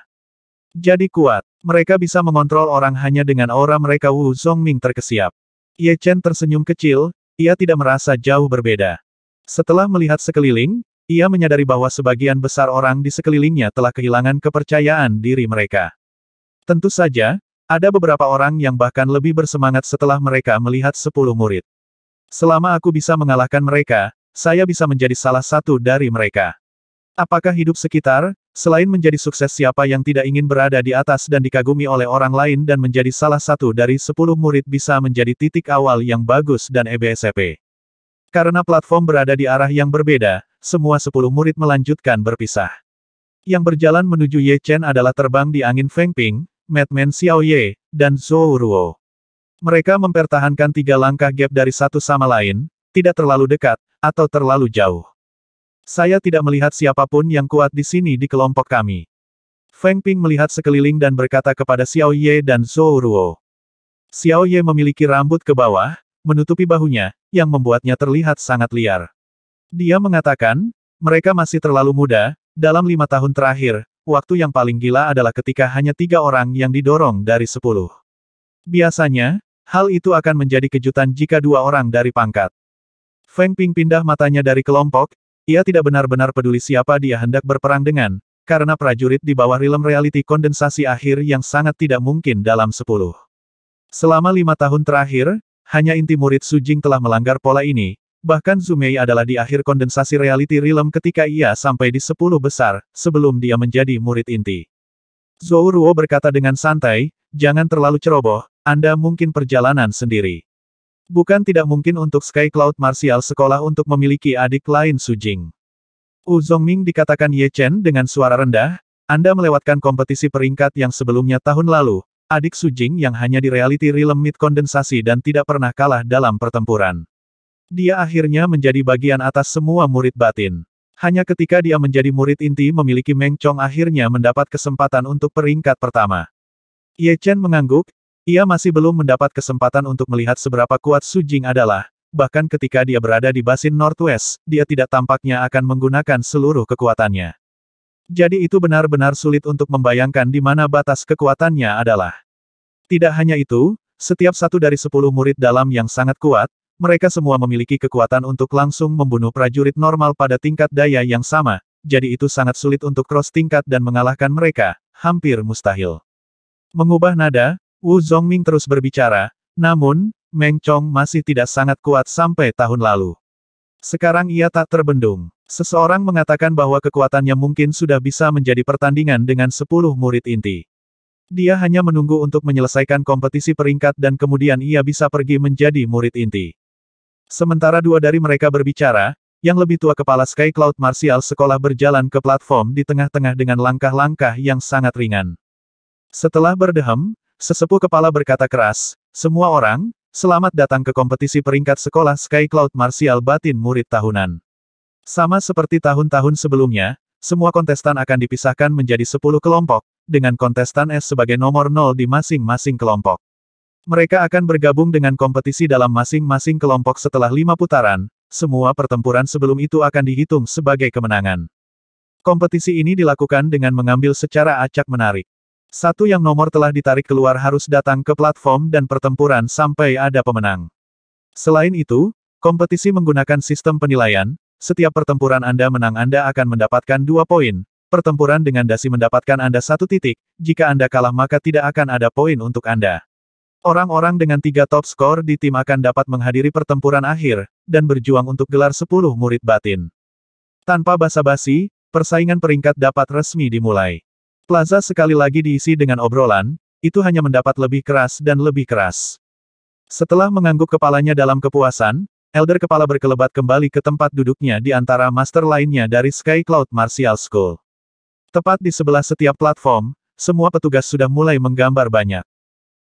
Jadi kuat, mereka bisa mengontrol orang hanya dengan aura mereka. Wu Zongming terkesiap. Ye Chen tersenyum kecil, ia tidak merasa jauh berbeda. Setelah melihat sekeliling, ia menyadari bahwa sebagian besar orang di sekelilingnya telah kehilangan kepercayaan diri mereka. Tentu saja, ada beberapa orang yang bahkan lebih bersemangat setelah mereka melihat 10 murid. Selama aku bisa mengalahkan mereka, saya bisa menjadi salah satu dari mereka. Apakah hidup sekitar, selain menjadi sukses, siapa yang tidak ingin berada di atas dan dikagumi oleh orang lain dan menjadi salah satu dari 10 murid bisa menjadi titik awal yang bagus dan EBSP. Karena platform berada di arah yang berbeda, semua 10 murid melanjutkan berpisah. Yang berjalan menuju Ye Chen adalah terbang di angin Feng Ping, Madman Xiao Ye, dan Zhou Ruo. Mereka mempertahankan 3 langkah gap dari satu sama lain, tidak terlalu dekat, atau terlalu jauh. Saya tidak melihat siapapun yang kuat di sini di kelompok kami. Feng Ping melihat sekeliling dan berkata kepada Xiao Ye dan Zhou Ruo. Xiao Ye memiliki rambut ke bawah, menutupi bahunya, yang membuatnya terlihat sangat liar. Dia mengatakan, mereka masih terlalu muda, dalam 5 tahun terakhir, waktu yang paling gila adalah ketika hanya 3 orang yang didorong dari 10. Biasanya, hal itu akan menjadi kejutan jika 2 orang dari pangkat. Feng Ping pindah matanya dari kelompok, ia tidak benar-benar peduli siapa dia hendak berperang dengan, karena prajurit di bawah rilem reality kondensasi akhir yang sangat tidak mungkin dalam 10. Selama 5 tahun terakhir, hanya inti murid Su Jing telah melanggar pola ini, bahkan Zhu Mei adalah di akhir kondensasi reality realm ketika ia sampai di 10 besar, sebelum dia menjadi murid inti. Zhou Ruo berkata dengan santai, jangan terlalu ceroboh, Anda mungkin perjalanan sendiri. Bukan tidak mungkin untuk Sky Cloud Martial Sekolah untuk memiliki adik lain Su Jing. Wu Zongming, dikatakan Ye Chen dengan suara rendah, Anda melewatkan kompetisi peringkat yang sebelumnya tahun lalu, adik Su Jing yang hanya di reality realm mid kondensasi dan tidak pernah kalah dalam pertempuran. Dia akhirnya menjadi bagian atas semua murid batin. Hanya ketika dia menjadi murid inti memiliki Meng Chong akhirnya mendapat kesempatan untuk peringkat pertama. Ye Chen mengangguk, ia masih belum mendapat kesempatan untuk melihat seberapa kuat Su Jing adalah, bahkan ketika dia berada di Basin Northwest, dia tidak tampaknya akan menggunakan seluruh kekuatannya. Jadi itu benar-benar sulit untuk membayangkan di mana batas kekuatannya adalah. Tidak hanya itu, setiap satu dari 10 murid dalam yang sangat kuat, mereka semua memiliki kekuatan untuk langsung membunuh prajurit normal pada tingkat daya yang sama, jadi itu sangat sulit untuk cross tingkat dan mengalahkan mereka, hampir mustahil. Mengubah nada, Wu Zongming terus berbicara, namun, Meng Chong masih tidak sangat kuat sampai tahun lalu. Sekarang ia tak terbendung. Seseorang mengatakan bahwa kekuatannya mungkin sudah bisa menjadi pertandingan dengan 10 murid inti. Dia hanya menunggu untuk menyelesaikan kompetisi peringkat dan kemudian ia bisa pergi menjadi murid inti. Sementara 2 dari mereka berbicara, yang lebih tua kepala Sky Cloud Martial Sekolah berjalan ke platform di tengah-tengah dengan langkah-langkah yang sangat ringan. Setelah berdehem, sesepuh kepala berkata keras, semua orang, selamat datang ke kompetisi peringkat sekolah Sky Cloud Martial Batin Murid Tahunan. Sama seperti tahun-tahun sebelumnya, semua kontestan akan dipisahkan menjadi 10 kelompok, dengan kontestan S sebagai nomor 0 di masing-masing kelompok. Mereka akan bergabung dengan kompetisi dalam masing-masing kelompok setelah 5 putaran, semua pertempuran sebelum itu akan dihitung sebagai kemenangan. Kompetisi ini dilakukan dengan mengambil secara acak menarik. Satu yang nomor telah ditarik keluar harus datang ke platform dan pertempuran sampai ada pemenang. Selain itu, kompetisi menggunakan sistem penilaian. Setiap pertempuran Anda menang Anda akan mendapatkan 2 poin, pertempuran dengan dasi mendapatkan Anda 1 titik, jika Anda kalah maka tidak akan ada poin untuk Anda. Orang-orang dengan 3 top skor di tim akan dapat menghadiri pertempuran akhir, dan berjuang untuk gelar 10 murid batin. Tanpa basa-basi, persaingan peringkat dapat resmi dimulai. Plaza sekali lagi diisi dengan obrolan, itu hanya mendapat lebih keras dan lebih keras. Setelah mengangguk kepalanya dalam kepuasan, Elder Kepala berkelebat kembali ke tempat duduknya di antara master lainnya dari Sky Cloud Martial School. Tepat di sebelah setiap platform, semua petugas sudah mulai menggambar banyak.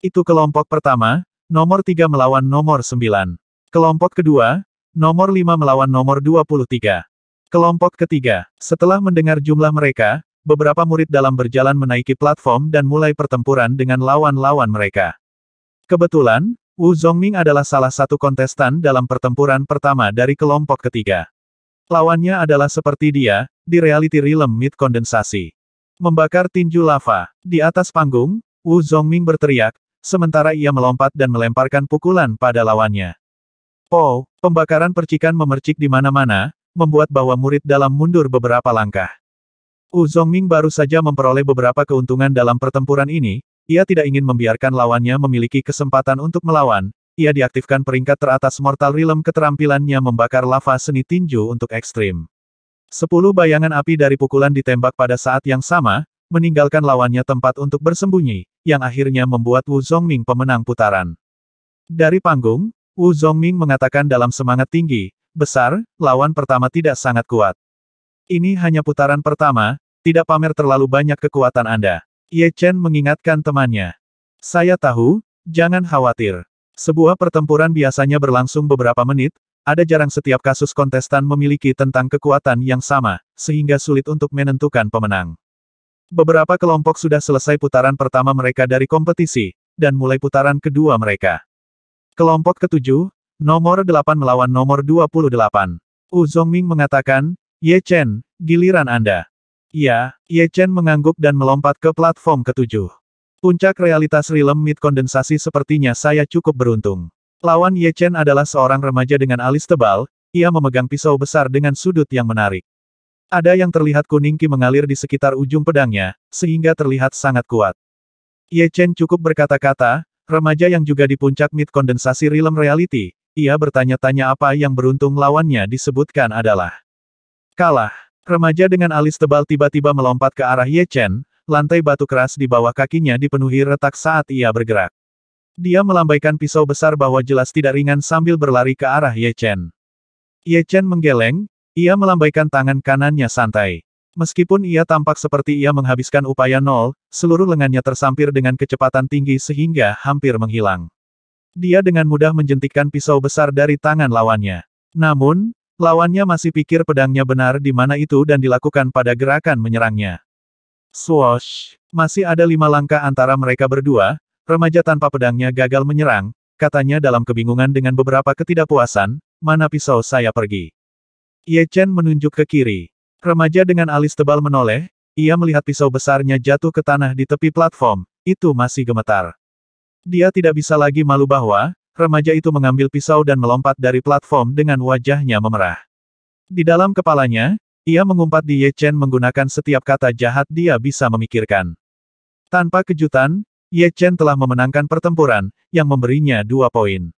Itu kelompok pertama, nomor 3 melawan nomor 9. Kelompok kedua, nomor 5 melawan nomor 23. Kelompok ketiga, setelah mendengar jumlah mereka, beberapa murid dalam berjalan menaiki platform dan mulai pertempuran dengan lawan-lawan mereka. Kebetulan, Wu Zongming adalah salah satu kontestan dalam pertempuran pertama dari kelompok ketiga. Lawannya adalah seperti dia, di Reality Realm Mid Kondensasi. Membakar tinju lava. Di atas panggung, Wu Zongming berteriak, sementara ia melompat dan melemparkan pukulan pada lawannya. Oh, pembakaran percikan memercik di mana-mana, membuat bahwa murid dalam mundur beberapa langkah. Wu Zongming baru saja memperoleh beberapa keuntungan dalam pertempuran ini, ia tidak ingin membiarkan lawannya memiliki kesempatan untuk melawan, ia diaktifkan peringkat teratas Mortal Realm keterampilannya membakar lava seni tinju untuk ekstrim. 10 bayangan api dari pukulan ditembak pada saat yang sama, meninggalkan lawannya tempat untuk bersembunyi, yang akhirnya membuat Wu Zongming pemenang putaran. Dari panggung, Wu Zongming mengatakan dalam semangat tinggi, besar, lawan pertama tidak sangat kuat. Ini hanya putaran pertama, tidak pamer terlalu banyak kekuatan Anda. Ye Chen mengingatkan temannya. Saya tahu, jangan khawatir. Sebuah pertempuran biasanya berlangsung beberapa menit, ada jarang setiap kasus kontestan memiliki tentang kekuatan yang sama, sehingga sulit untuk menentukan pemenang. Beberapa kelompok sudah selesai putaran pertama mereka dari kompetisi, dan mulai putaran kedua mereka. Kelompok ketujuh, nomor 8 melawan nomor 28. Wu Zongming mengatakan, Ye Chen, giliran Anda. Ya, Ye Chen mengangguk dan melompat ke platform ketujuh. Puncak realitas Realm Mid Kondensasi sepertinya saya cukup beruntung. Lawan Ye Chen adalah seorang remaja dengan alis tebal, ia memegang pisau besar dengan sudut yang menarik. Ada yang terlihat kuning ki mengalir di sekitar ujung pedangnya, sehingga terlihat sangat kuat. Ye Chen cukup berkata-kata, remaja yang juga di puncak Mid Kondensasi Realm Reality, ia bertanya-tanya apa yang beruntung lawannya disebutkan adalah kalah. Remaja dengan alis tebal tiba-tiba melompat ke arah Ye Chen, lantai batu keras di bawah kakinya dipenuhi retak saat ia bergerak. Dia melambaikan pisau besar bahwa jelas tidak ringan sambil berlari ke arah Ye Chen. Ye Chen menggeleng, ia melambaikan tangan kanannya santai. Meskipun ia tampak seperti ia menghabiskan upaya nol, seluruh lengannya tersampir dengan kecepatan tinggi sehingga hampir menghilang. Dia dengan mudah menjentikkan pisau besar dari tangan lawannya. Namun, lawannya masih pikir pedangnya benar di mana itu dan dilakukan pada gerakan menyerangnya. Swoosh! Masih ada 5 langkah antara mereka berdua, remaja tanpa pedangnya gagal menyerang, katanya dalam kebingungan dengan beberapa ketidakpuasan, mana pisau saya pergi. Ye Chen menunjuk ke kiri. Remaja dengan alis tebal menoleh, ia melihat pisau besarnya jatuh ke tanah di tepi platform, itu masih gemetar. Dia tidak bisa lagi malu bahwa, remaja itu mengambil pisau dan melompat dari platform dengan wajahnya memerah. Di dalam kepalanya, ia mengumpat di Ye Chen menggunakan setiap kata jahat dia bisa memikirkan. Tanpa kejutan, Ye Chen telah memenangkan pertempuran, yang memberinya 2 poin.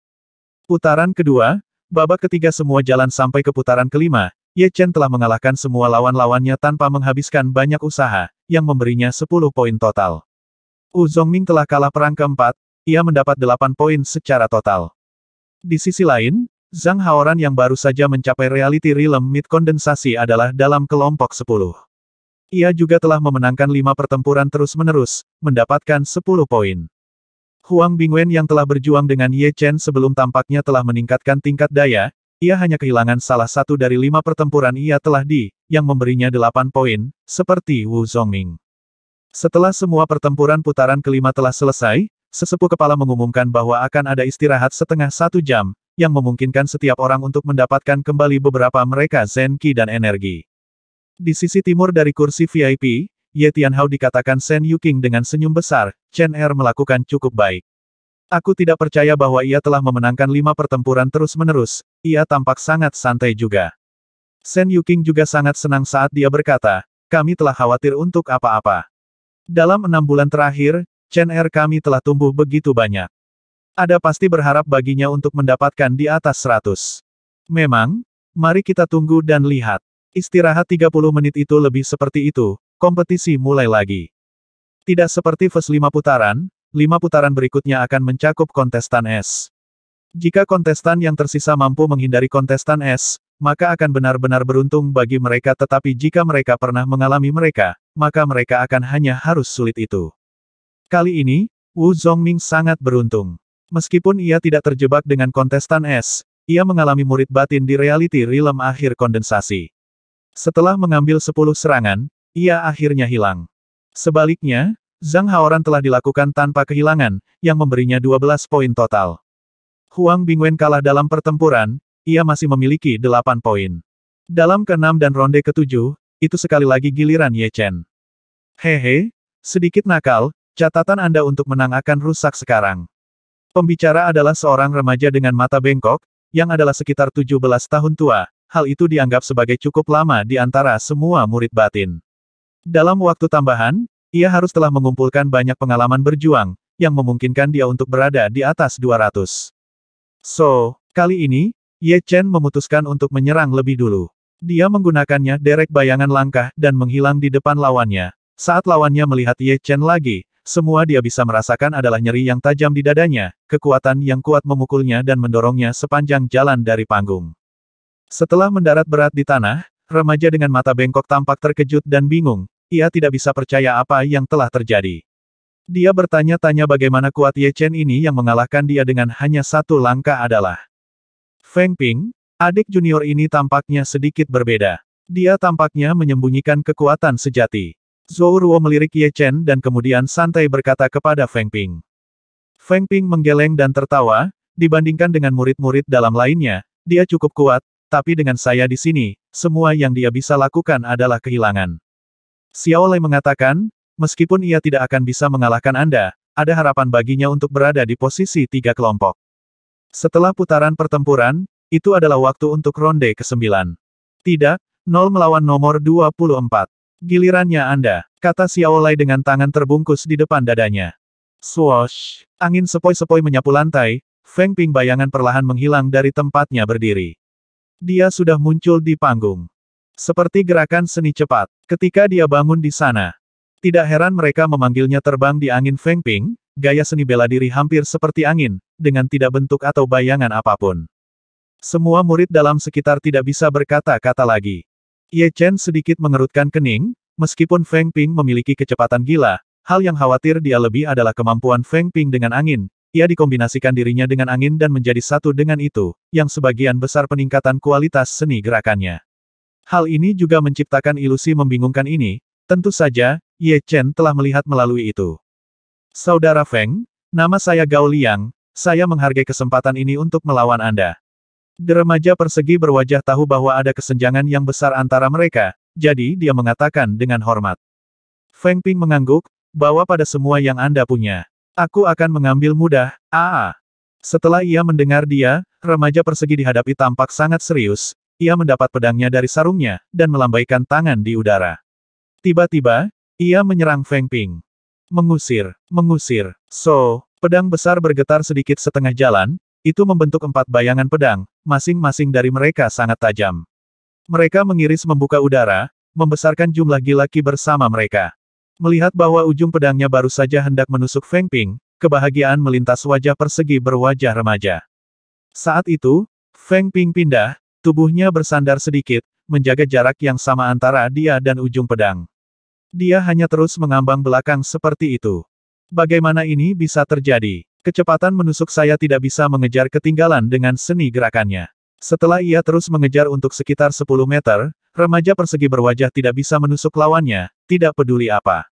Putaran kedua, babak ketiga semua jalan sampai ke putaran kelima, Ye Chen telah mengalahkan semua lawan-lawannya tanpa menghabiskan banyak usaha, yang memberinya 10 poin total. Wu Zongming telah kalah perang keempat, ia mendapat 8 poin secara total. Di sisi lain, Zhang Haoran yang baru saja mencapai Reality Realm Mid Kondensasi adalah dalam kelompok 10. Ia juga telah memenangkan 5 pertempuran terus-menerus, mendapatkan 10 poin. Huang Bingwen yang telah berjuang dengan Ye Chen sebelum tampaknya telah meningkatkan tingkat daya, ia hanya kehilangan salah satu dari 5 pertempuran ia telah yang memberinya 8 poin, seperti Wu Zongming. Setelah semua pertempuran putaran kelima telah selesai, sesepuh kepala mengumumkan bahwa akan ada istirahat setengah 1 jam, yang memungkinkan setiap orang untuk mendapatkan kembali beberapa mereka Zen Qi dan energi. Di sisi timur dari kursi VIP, Ye Tianhao dikatakan Shen Yuqing dengan senyum besar, Chen Er melakukan cukup baik. Aku tidak percaya bahwa ia telah memenangkan 5 pertempuran terus-menerus, ia tampak sangat santai juga. Shen Yuqing juga sangat senang saat dia berkata, kami telah khawatir untuk apa-apa. Dalam 6 bulan terakhir, Chen Er kami telah tumbuh begitu banyak. Ada pasti berharap baginya untuk mendapatkan di atas 100. Memang, mari kita tunggu dan lihat. Istirahat 30 menit itu lebih seperti itu, kompetisi mulai lagi. Tidak seperti fase 5 putaran berikutnya akan mencakup kontestan es. Jika kontestan yang tersisa mampu menghindari kontestan es, maka akan benar-benar beruntung bagi mereka, tetapi jika mereka pernah mengalami mereka, maka mereka akan hanya harus sulit itu. Kali ini, Wu Zongming sangat beruntung. Meskipun ia tidak terjebak dengan kontestan es, ia mengalami murid batin di reality realm akhir kondensasi. Setelah mengambil 10 serangan, ia akhirnya hilang. Sebaliknya, Zhang Haoran telah dilakukan tanpa kehilangan, yang memberinya 12 poin total. Huang Bingwen kalah dalam pertempuran, ia masih memiliki 8 poin. Dalam ke-6 dan ronde ke-7, itu sekali lagi giliran Ye Chen. Hehe, sedikit nakal, catatan Anda untuk menang akan rusak sekarang. Pembicara adalah seorang remaja dengan mata bengkok, yang adalah sekitar 17 tahun tua. Hal itu dianggap sebagai cukup lama di antara semua murid batin. Dalam waktu tambahan, ia harus telah mengumpulkan banyak pengalaman berjuang, yang memungkinkan dia untuk berada di atas 200. So, kali ini, Ye Chen memutuskan untuk menyerang lebih dulu. Dia menggunakannya derek bayangan langkah dan menghilang di depan lawannya. Saat lawannya melihat Ye Chen lagi, semua dia bisa merasakan adalah nyeri yang tajam di dadanya, kekuatan yang kuat memukulnya dan mendorongnya sepanjang jalan dari panggung. Setelah mendarat berat di tanah, remaja dengan mata bengkok tampak terkejut dan bingung, ia tidak bisa percaya apa yang telah terjadi. Dia bertanya-tanya bagaimana kuat Ye Chen ini yang mengalahkan dia dengan hanya 1 langkah adalah. Feng Ping, adik junior ini tampaknya sedikit berbeda. Dia tampaknya menyembunyikan kekuatan sejati. Zhou Ruo melirik Ye Chen dan kemudian santai berkata kepada Feng Ping. Feng Ping menggeleng dan tertawa, dibandingkan dengan murid-murid dalam lainnya, dia cukup kuat, tapi dengan saya di sini, semua yang dia bisa lakukan adalah kehilangan. Xiao Lei mengatakan, meskipun ia tidak akan bisa mengalahkan Anda, ada harapan baginya untuk berada di posisi 3 kelompok. Setelah putaran pertempuran, itu adalah waktu untuk ronde ke-9. Tidak, 0 melawan nomor 24. Gilirannya Anda, kata Xiao Lei dengan tangan terbungkus di depan dadanya. Swoosh! Angin sepoi-sepoi menyapu lantai, Feng Ping bayangan perlahan menghilang dari tempatnya berdiri. Dia sudah muncul di panggung. Seperti gerakan seni cepat, ketika dia bangun di sana. Tidak heran mereka memanggilnya terbang di angin Feng Ping, gaya seni bela diri hampir seperti angin, dengan tidak bentuk atau bayangan apapun. Semua murid dalam sekitar tidak bisa berkata-kata lagi. Ye Chen sedikit mengerutkan kening, meskipun Feng Ping memiliki kecepatan gila, hal yang khawatir dia lebih adalah kemampuan Feng Ping dengan angin. Ia dikombinasikan dirinya dengan angin dan menjadi satu dengan itu, yang sebagian besar peningkatan kualitas seni gerakannya. Hal ini juga menciptakan ilusi membingungkan ini, tentu saja, Ye Chen telah melihat melalui itu. Saudara Feng, nama saya Gao Liang, saya menghargai kesempatan ini untuk melawan Anda. Remaja persegi berwajah tahu bahwa ada kesenjangan yang besar antara mereka, jadi dia mengatakan dengan hormat. Feng Ping mengangguk, bawa pada semua yang Anda punya. Aku akan mengambil mudah, Setelah ia mendengar dia, remaja persegi dihadapi tampak sangat serius, ia mendapat pedangnya dari sarungnya, dan melambaikan tangan di udara. Tiba-tiba, ia menyerang Feng Ping. Mengusir. So, pedang besar bergetar sedikit setengah jalan, itu membentuk 4 bayangan pedang, masing-masing dari mereka sangat tajam. Mereka mengiris membuka udara, membesarkan jumlah gila ki bersama mereka. Melihat bahwa ujung pedangnya baru saja hendak menusuk Feng Ping, kebahagiaan melintas wajah persegi berwajah remaja. Saat itu, Feng Ping pindah, tubuhnya bersandar sedikit, menjaga jarak yang sama antara dia dan ujung pedang. Dia hanya terus mengambang belakang seperti itu. Bagaimana ini bisa terjadi? Kecepatan menusuk saya tidak bisa mengejar ketinggalan dengan seni gerakannya. Setelah ia terus mengejar untuk sekitar 10 meter, remaja persegi berwajah tidak bisa menusuk lawannya, tidak peduli apa.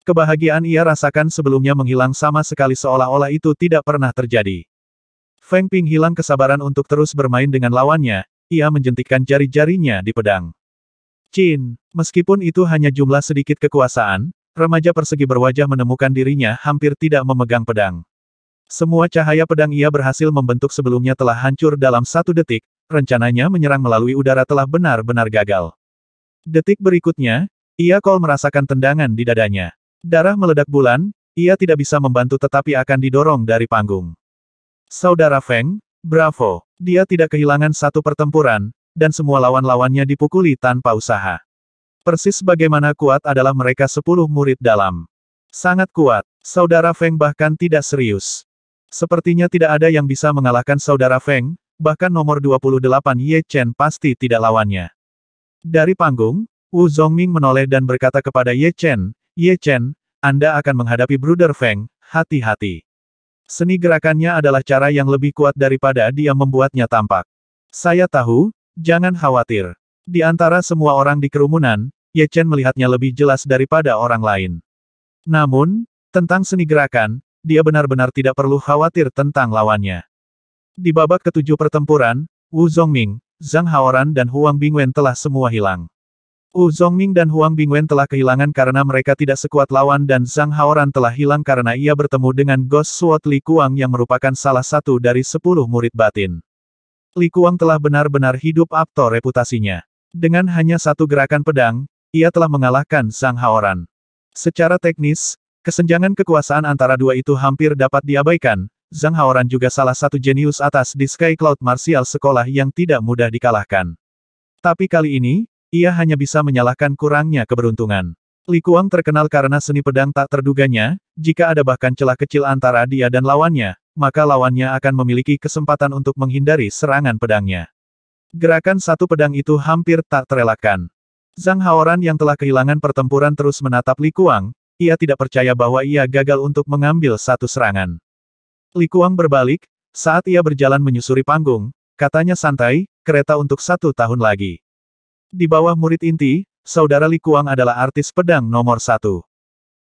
Kebahagiaan ia rasakan sebelumnya menghilang sama sekali seolah-olah itu tidak pernah terjadi. Feng Ping hilang kesabaran untuk terus bermain dengan lawannya, ia menjentikkan jari-jarinya di pedang. Meskipun itu hanya jumlah sedikit kekuasaan, remaja persegi berwajah menemukan dirinya hampir tidak memegang pedang. Semua cahaya pedang ia berhasil membentuk sebelumnya telah hancur dalam 1 detik, rencananya menyerang melalui udara telah benar-benar gagal. Detik berikutnya, ia merasakan tendangan di dadanya. Darah meledak bulan, ia tidak bisa membantu tetapi akan didorong dari panggung. Saudara Feng, bravo, dia tidak kehilangan 1 pertempuran, dan semua lawan-lawannya dipukuli tanpa usaha. Persis bagaimana kuat adalah mereka 10 murid dalam Sangat kuat. Saudara Feng bahkan tidak serius. Sepertinya tidak ada yang bisa mengalahkan Saudara Feng, bahkan nomor 28 Ye Chen pasti tidak lawannya. Dari panggung, Wu Zongming menoleh dan berkata kepada Ye Chen, "Ye Chen, Anda akan menghadapi Bruder Feng, hati-hati." Seni gerakannya adalah cara yang lebih kuat daripada dia membuatnya tampak. Saya tahu, jangan khawatir. Di antara semua orang di kerumunan, Ye Chen melihatnya lebih jelas daripada orang lain. Namun, tentang seni gerakan, dia benar-benar tidak perlu khawatir tentang lawannya. Di babak ketujuh pertempuran, Wu Zongming, Zhang Haoran dan Huang Bingwen telah semua hilang. Wu Zongming dan Huang Bingwen telah kehilangan karena mereka tidak sekuat lawan dan Zhang Haoran telah hilang karena ia bertemu dengan Ghost Sword Li Kuang yang merupakan salah satu dari 10 murid batin. Li Kuang telah benar-benar hidup aktor reputasinya. Dengan hanya satu gerakan pedang, ia telah mengalahkan Zhang Haoran. Secara teknis, kesenjangan kekuasaan antara dua itu hampir dapat diabaikan. Zhang Haoran juga salah satu jenius atas di Sky Cloud Martial sekolah yang tidak mudah dikalahkan. Tapi kali ini, ia hanya bisa menyalahkan kurangnya keberuntungan. Li Kuang terkenal karena seni pedang tak terduganya, jika ada bahkan celah kecil antara dia dan lawannya, maka lawannya akan memiliki kesempatan untuk menghindari serangan pedangnya. Gerakan satu pedang itu hampir tak terelakkan. Zhang Haoran yang telah kehilangan pertempuran terus menatap Li Kuang, ia tidak percaya bahwa ia gagal untuk mengambil satu serangan. Li Kuang berbalik, saat ia berjalan menyusuri panggung, katanya santai, kereta untuk 1 tahun lagi. Di bawah murid inti, Saudara Li Kuang adalah artis pedang nomor 1.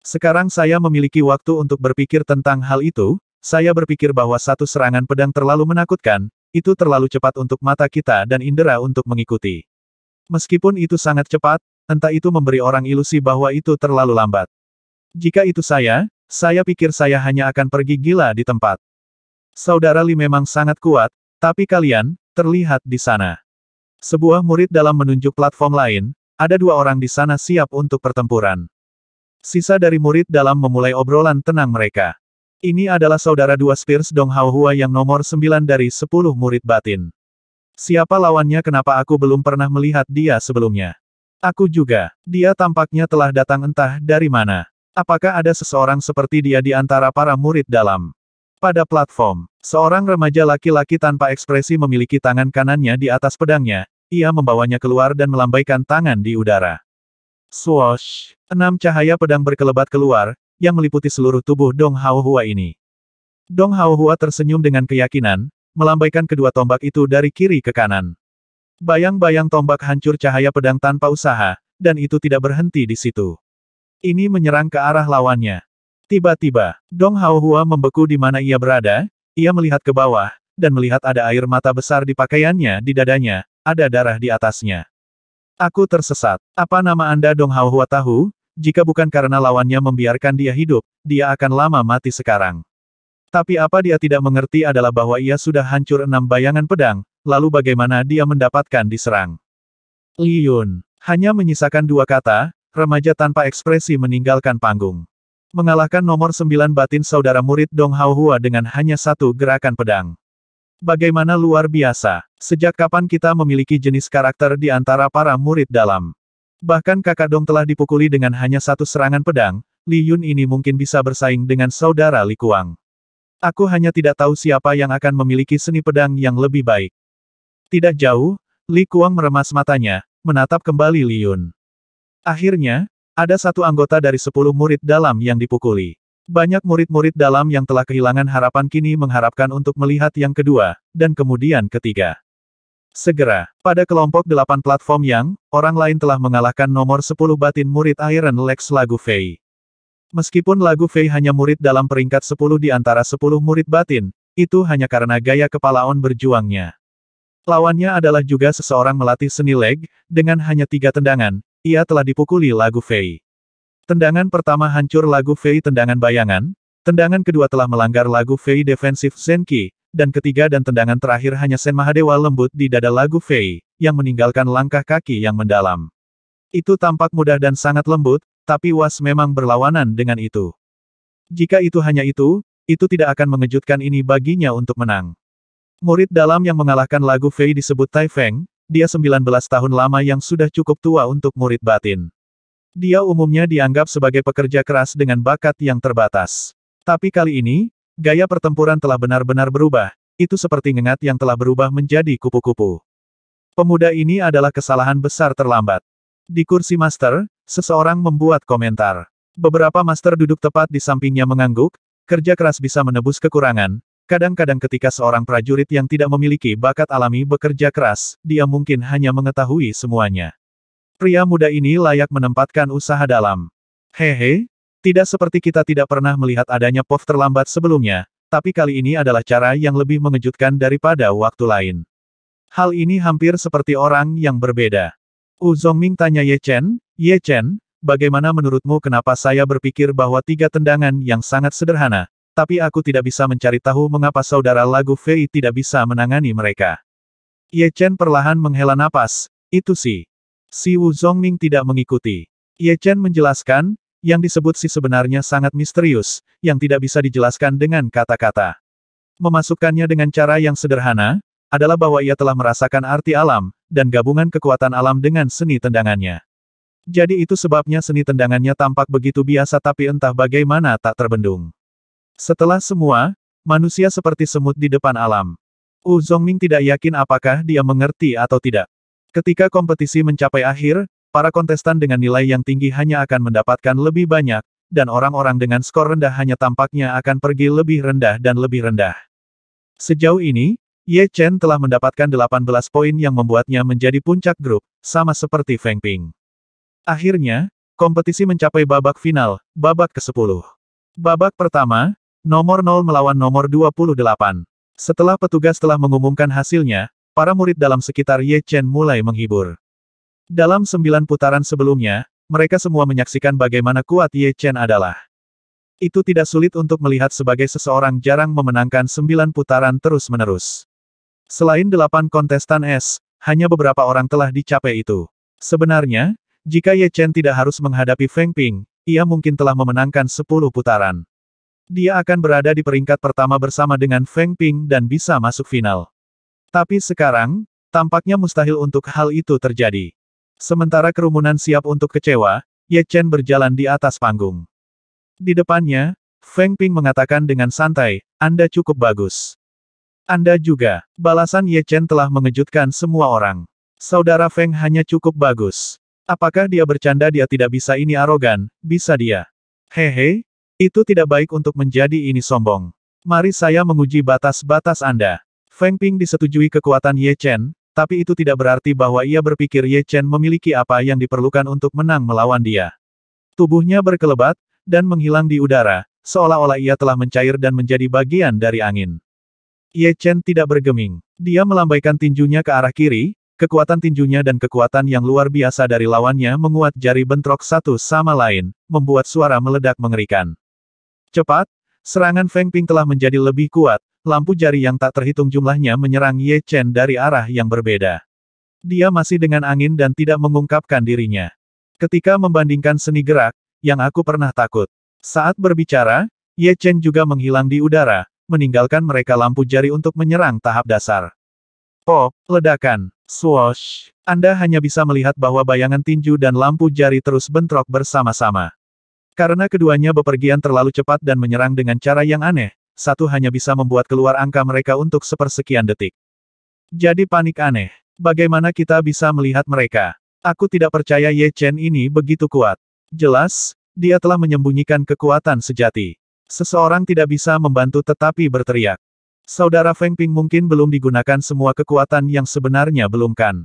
Sekarang saya memiliki waktu untuk berpikir tentang hal itu, saya berpikir bahwa satu serangan pedang terlalu menakutkan, itu terlalu cepat untuk mata kita dan indera untuk mengikuti. Meskipun itu sangat cepat, entah itu memberi orang ilusi bahwa itu terlalu lambat. Jika itu saya pikir saya hanya akan pergi gila di tempat. Saudara Li memang sangat kuat, tapi kalian, terlihat di sana. Sebuah murid dalam menunjuk platform lain, ada 2 orang di sana siap untuk pertempuran. Sisa dari murid dalam memulai obrolan tenang mereka. Ini adalah saudara 2 Spears Dong Hao Hua yang nomor 9 dari 10 murid batin. Siapa lawannya? Kenapa aku belum pernah melihat dia sebelumnya? Aku juga. Dia tampaknya telah datang entah dari mana. Apakah ada seseorang seperti dia di antara para murid dalam? Pada platform, seorang remaja laki-laki tanpa ekspresi memiliki tangan kanannya di atas pedangnya, ia membawanya keluar dan melambaikan tangan di udara. Swoosh! 6 cahaya pedang berkelebat keluar, yang meliputi seluruh tubuh Dong Hao Hua ini. Dong Hao Hua tersenyum dengan keyakinan, melambaikan kedua tombak itu dari kiri ke kanan. Bayang-bayang tombak hancur cahaya pedang tanpa usaha, dan itu tidak berhenti di situ. Ini menyerang ke arah lawannya. Tiba-tiba, Dong Hao Hua membeku di mana ia berada, ia melihat ke bawah, dan melihat ada air mata besar di pakaiannya di dadanya, ada darah di atasnya. Aku tersesat. Apa nama Anda? Dong Hao Hua tahu, jika bukan karena lawannya membiarkan dia hidup, dia akan lama mati sekarang. Tapi apa dia tidak mengerti adalah bahwa ia sudah hancur 6 bayangan pedang, lalu bagaimana dia mendapatkan diserang. Li Yun. Hanya menyisakan 2 kata, remaja tanpa ekspresi meninggalkan panggung. Mengalahkan nomor 9 batin saudara murid Dong Hao Hua dengan hanya 1 gerakan pedang. Bagaimana luar biasa. Sejak kapan kita memiliki jenis karakter di antara para murid dalam? Bahkan kakak Dong telah dipukuli dengan hanya 1 serangan pedang, Li Yun ini mungkin bisa bersaing dengan saudara Li Kuang. Aku hanya tidak tahu siapa yang akan memiliki seni pedang yang lebih baik. Tidak jauh, Li Kuang meremas matanya, menatap kembali Li Yun. Akhirnya, ada 1 anggota dari 10 murid dalam yang dipukuli. Banyak murid-murid dalam yang telah kehilangan harapan kini mengharapkan untuk melihat yang kedua, dan kemudian ketiga. Segera, pada kelompok 8 platform yang, orang lain telah mengalahkan nomor 10 batin murid Iron Lex Lagu Fei. Meskipun Lagu Fei hanya murid dalam peringkat 10 di antara 10 murid batin, itu hanya karena gaya kepalaon berjuangnya. Lawannya adalah juga seseorang melatih seni leg, dengan hanya 3 tendangan, ia telah dipukuli Lagu Fei. Tendangan pertama hancur Lagu Fei tendangan bayangan, tendangan kedua telah melanggar Lagu Fei defensif Zenki, dan ketiga dan tendangan terakhir hanya Sen Mahadewa lembut di dada Lagu Fei, yang meninggalkan langkah kaki yang mendalam. Itu tampak mudah dan sangat lembut, tapi Was memang berlawanan dengan itu. Jika itu hanya itu tidak akan mengejutkan ini baginya untuk menang. Murid dalam yang mengalahkan Lagu Fei disebut Tai Feng, dia 19 tahun lama yang sudah cukup tua untuk murid batin. Dia umumnya dianggap sebagai pekerja keras dengan bakat yang terbatas. Tapi kali ini, gaya pertempuran telah benar-benar berubah, itu seperti ngengat yang telah berubah menjadi kupu-kupu. Pemuda ini adalah kesalahan besar terlambat. Di kursi master, seseorang membuat komentar. Beberapa master duduk tepat di sampingnya mengangguk, kerja keras bisa menebus kekurangan. Kadang-kadang ketika seorang prajurit yang tidak memiliki bakat alami bekerja keras, dia mungkin hanya mengetahui semuanya. Pria muda ini layak menempatkan usaha dalam. Hehe, tidak seperti kita tidak pernah melihat adanya POV terlambat sebelumnya, tapi kali ini adalah cara yang lebih mengejutkan daripada waktu lain. Hal ini hampir seperti orang yang berbeda. Zhongming tanya Ye Chen, bagaimana menurutmu kenapa saya berpikir bahwa 3 tendangan yang sangat sederhana, tapi aku tidak bisa mencari tahu mengapa saudara lagu Fei tidak bisa menangani mereka. Ye Chen perlahan menghela napas, itu sih. Si Zhongming tidak mengikuti. Ye Chen menjelaskan, yang disebut si sebenarnya sangat misterius, yang tidak bisa dijelaskan dengan kata-kata. Memasukkannya dengan cara yang sederhana, adalah bahwa ia telah merasakan arti alam, dan gabungan kekuatan alam dengan seni tendangannya. Jadi itu sebabnya seni tendangannya tampak begitu biasa tapi entah bagaimana tak terbendung. Setelah semua, manusia seperti semut di depan alam. Zhongming tidak yakin apakah dia mengerti atau tidak. Ketika kompetisi mencapai akhir, para kontestan dengan nilai yang tinggi hanya akan mendapatkan lebih banyak, dan orang-orang dengan skor rendah hanya tampaknya akan pergi lebih rendah dan lebih rendah. Sejauh ini, Ye Chen telah mendapatkan 18 poin yang membuatnya menjadi puncak grup, sama seperti Feng Ping. Akhirnya, kompetisi mencapai babak final, babak ke-10. Babak pertama, nomor 0 melawan nomor 28. Setelah petugas telah mengumumkan hasilnya, para murid dalam sekitar Ye Chen mulai menghibur. Dalam 9 putaran sebelumnya, mereka semua menyaksikan bagaimana kuat Ye Chen adalah. Itu tidak sulit untuk melihat sebagai seseorang jarang memenangkan 9 putaran terus-menerus. Selain 8 kontestan es, hanya beberapa orang telah dicapai itu. Sebenarnya, jika Ye Chen tidak harus menghadapi Feng Ping, ia mungkin telah memenangkan 10 putaran. Dia akan berada di peringkat pertama bersama dengan Feng Ping dan bisa masuk final. Tapi sekarang, tampaknya mustahil untuk hal itu terjadi. Sementara kerumunan siap untuk kecewa, Ye Chen berjalan di atas panggung. Di depannya, Feng Ping mengatakan dengan santai, Anda cukup bagus. Anda juga. Balasan Ye Chen telah mengejutkan semua orang. Saudara Feng hanya cukup bagus. Apakah dia bercanda dia tidak bisa ini arogan, bisa dia. Hehe, itu tidak baik untuk menjadi ini sombong. Mari saya menguji batas-batas Anda. Feng Ping disetujui kekuatan Ye Chen, tapi itu tidak berarti bahwa ia berpikir Ye Chen memiliki apa yang diperlukan untuk menang melawan dia. Tubuhnya berkelebat, dan menghilang di udara, seolah-olah ia telah mencair dan menjadi bagian dari angin. Ye Chen tidak bergeming. Dia melambaikan tinjunya ke arah kiri, kekuatan tinjunya dan kekuatan yang luar biasa dari lawannya menguat jari bentrok satu sama lain, membuat suara meledak mengerikan. Cepat, serangan Feng Ping telah menjadi lebih kuat. Lampu jari yang tak terhitung jumlahnya menyerang Ye Chen dari arah yang berbeda. Dia masih dengan angin dan tidak mengungkapkan dirinya. Ketika membandingkan seni gerak, yang aku pernah takut. Saat berbicara, Ye Chen juga menghilang di udara, meninggalkan mereka lampu jari untuk menyerang tahap dasar. Pop, ledakan, swoosh. Anda hanya bisa melihat bahwa bayangan tinju dan lampu jari terus bentrok bersama-sama. Karena keduanya bepergian terlalu cepat dan menyerang dengan cara yang aneh, satu hanya bisa membuat keluar angka mereka untuk sepersekian detik. Jadi panik aneh. Bagaimana kita bisa melihat mereka? Aku tidak percaya Ye Chen ini begitu kuat. Jelas, dia telah menyembunyikan kekuatan sejati. Seseorang tidak bisa membantu tetapi berteriak. Saudara Feng Ping mungkin belum digunakan semua kekuatan yang sebenarnya belum kan.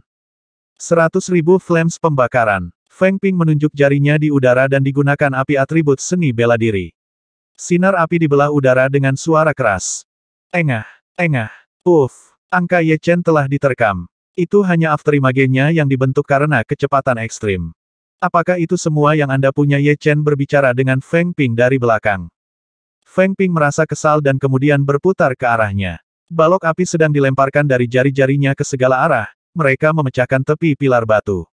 100.000 flames pembakaran. Feng Ping menunjuk jarinya di udara dan digunakan api atribut seni bela diri. Sinar api dibelah udara dengan suara keras. Engah, puff. Angka Ye Chen telah diterkam. Itu hanya afterimage-nya yang dibentuk karena kecepatan ekstrim. Apakah itu semua yang Anda punya? Ye Chen berbicara dengan Feng Ping dari belakang. Feng Ping merasa kesal dan kemudian berputar ke arahnya. Balok api sedang dilemparkan dari jari-jarinya ke segala arah, mereka memecahkan tepi pilar batu.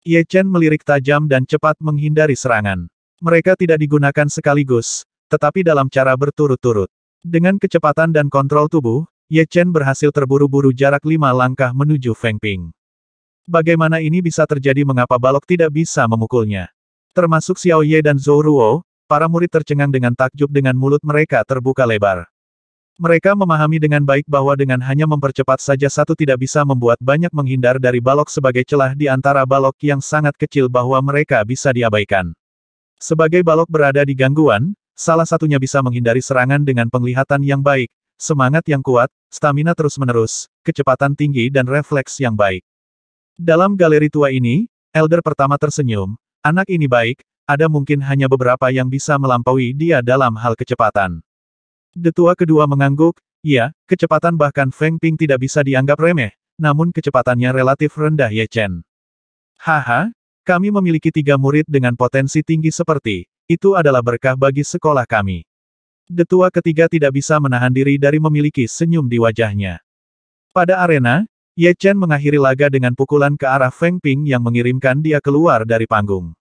Ye Chen melirik tajam dan cepat menghindari serangan. Mereka tidak digunakan sekaligus, tetapi dalam cara berturut-turut. Dengan kecepatan dan kontrol tubuh, Ye Chen berhasil terburu-buru jarak 5 langkah menuju Feng Ping. Bagaimana ini bisa terjadi? Mengapa balok tidak bisa memukulnya? Termasuk Xiao Ye dan Zhou Ruo, para murid tercengang dengan takjub dengan mulut mereka terbuka lebar. Mereka memahami dengan baik bahwa dengan hanya mempercepat saja satu tidak bisa membuat banyak menghindar dari balok sebagai celah di antara balok yang sangat kecil bahwa mereka bisa diabaikan. Sebagai balok berada di gangguan, salah satunya bisa menghindari serangan dengan penglihatan yang baik, semangat yang kuat, stamina terus-menerus, kecepatan tinggi dan refleks yang baik. Dalam galeri tua ini, Elder pertama tersenyum, anak ini baik, ada mungkin hanya beberapa yang bisa melampaui dia dalam hal kecepatan. Tetua kedua mengangguk, ya, kecepatan bahkan Feng Ping tidak bisa dianggap remeh, namun kecepatannya relatif rendah Ye Chen. Haha, kami memiliki 3 murid dengan potensi tinggi seperti, itu adalah berkah bagi sekolah kami. Tetua ketiga tidak bisa menahan diri dari memiliki senyum di wajahnya. Pada arena, Ye Chen mengakhiri laga dengan pukulan ke arah Feng Ping yang mengirimkan dia keluar dari panggung.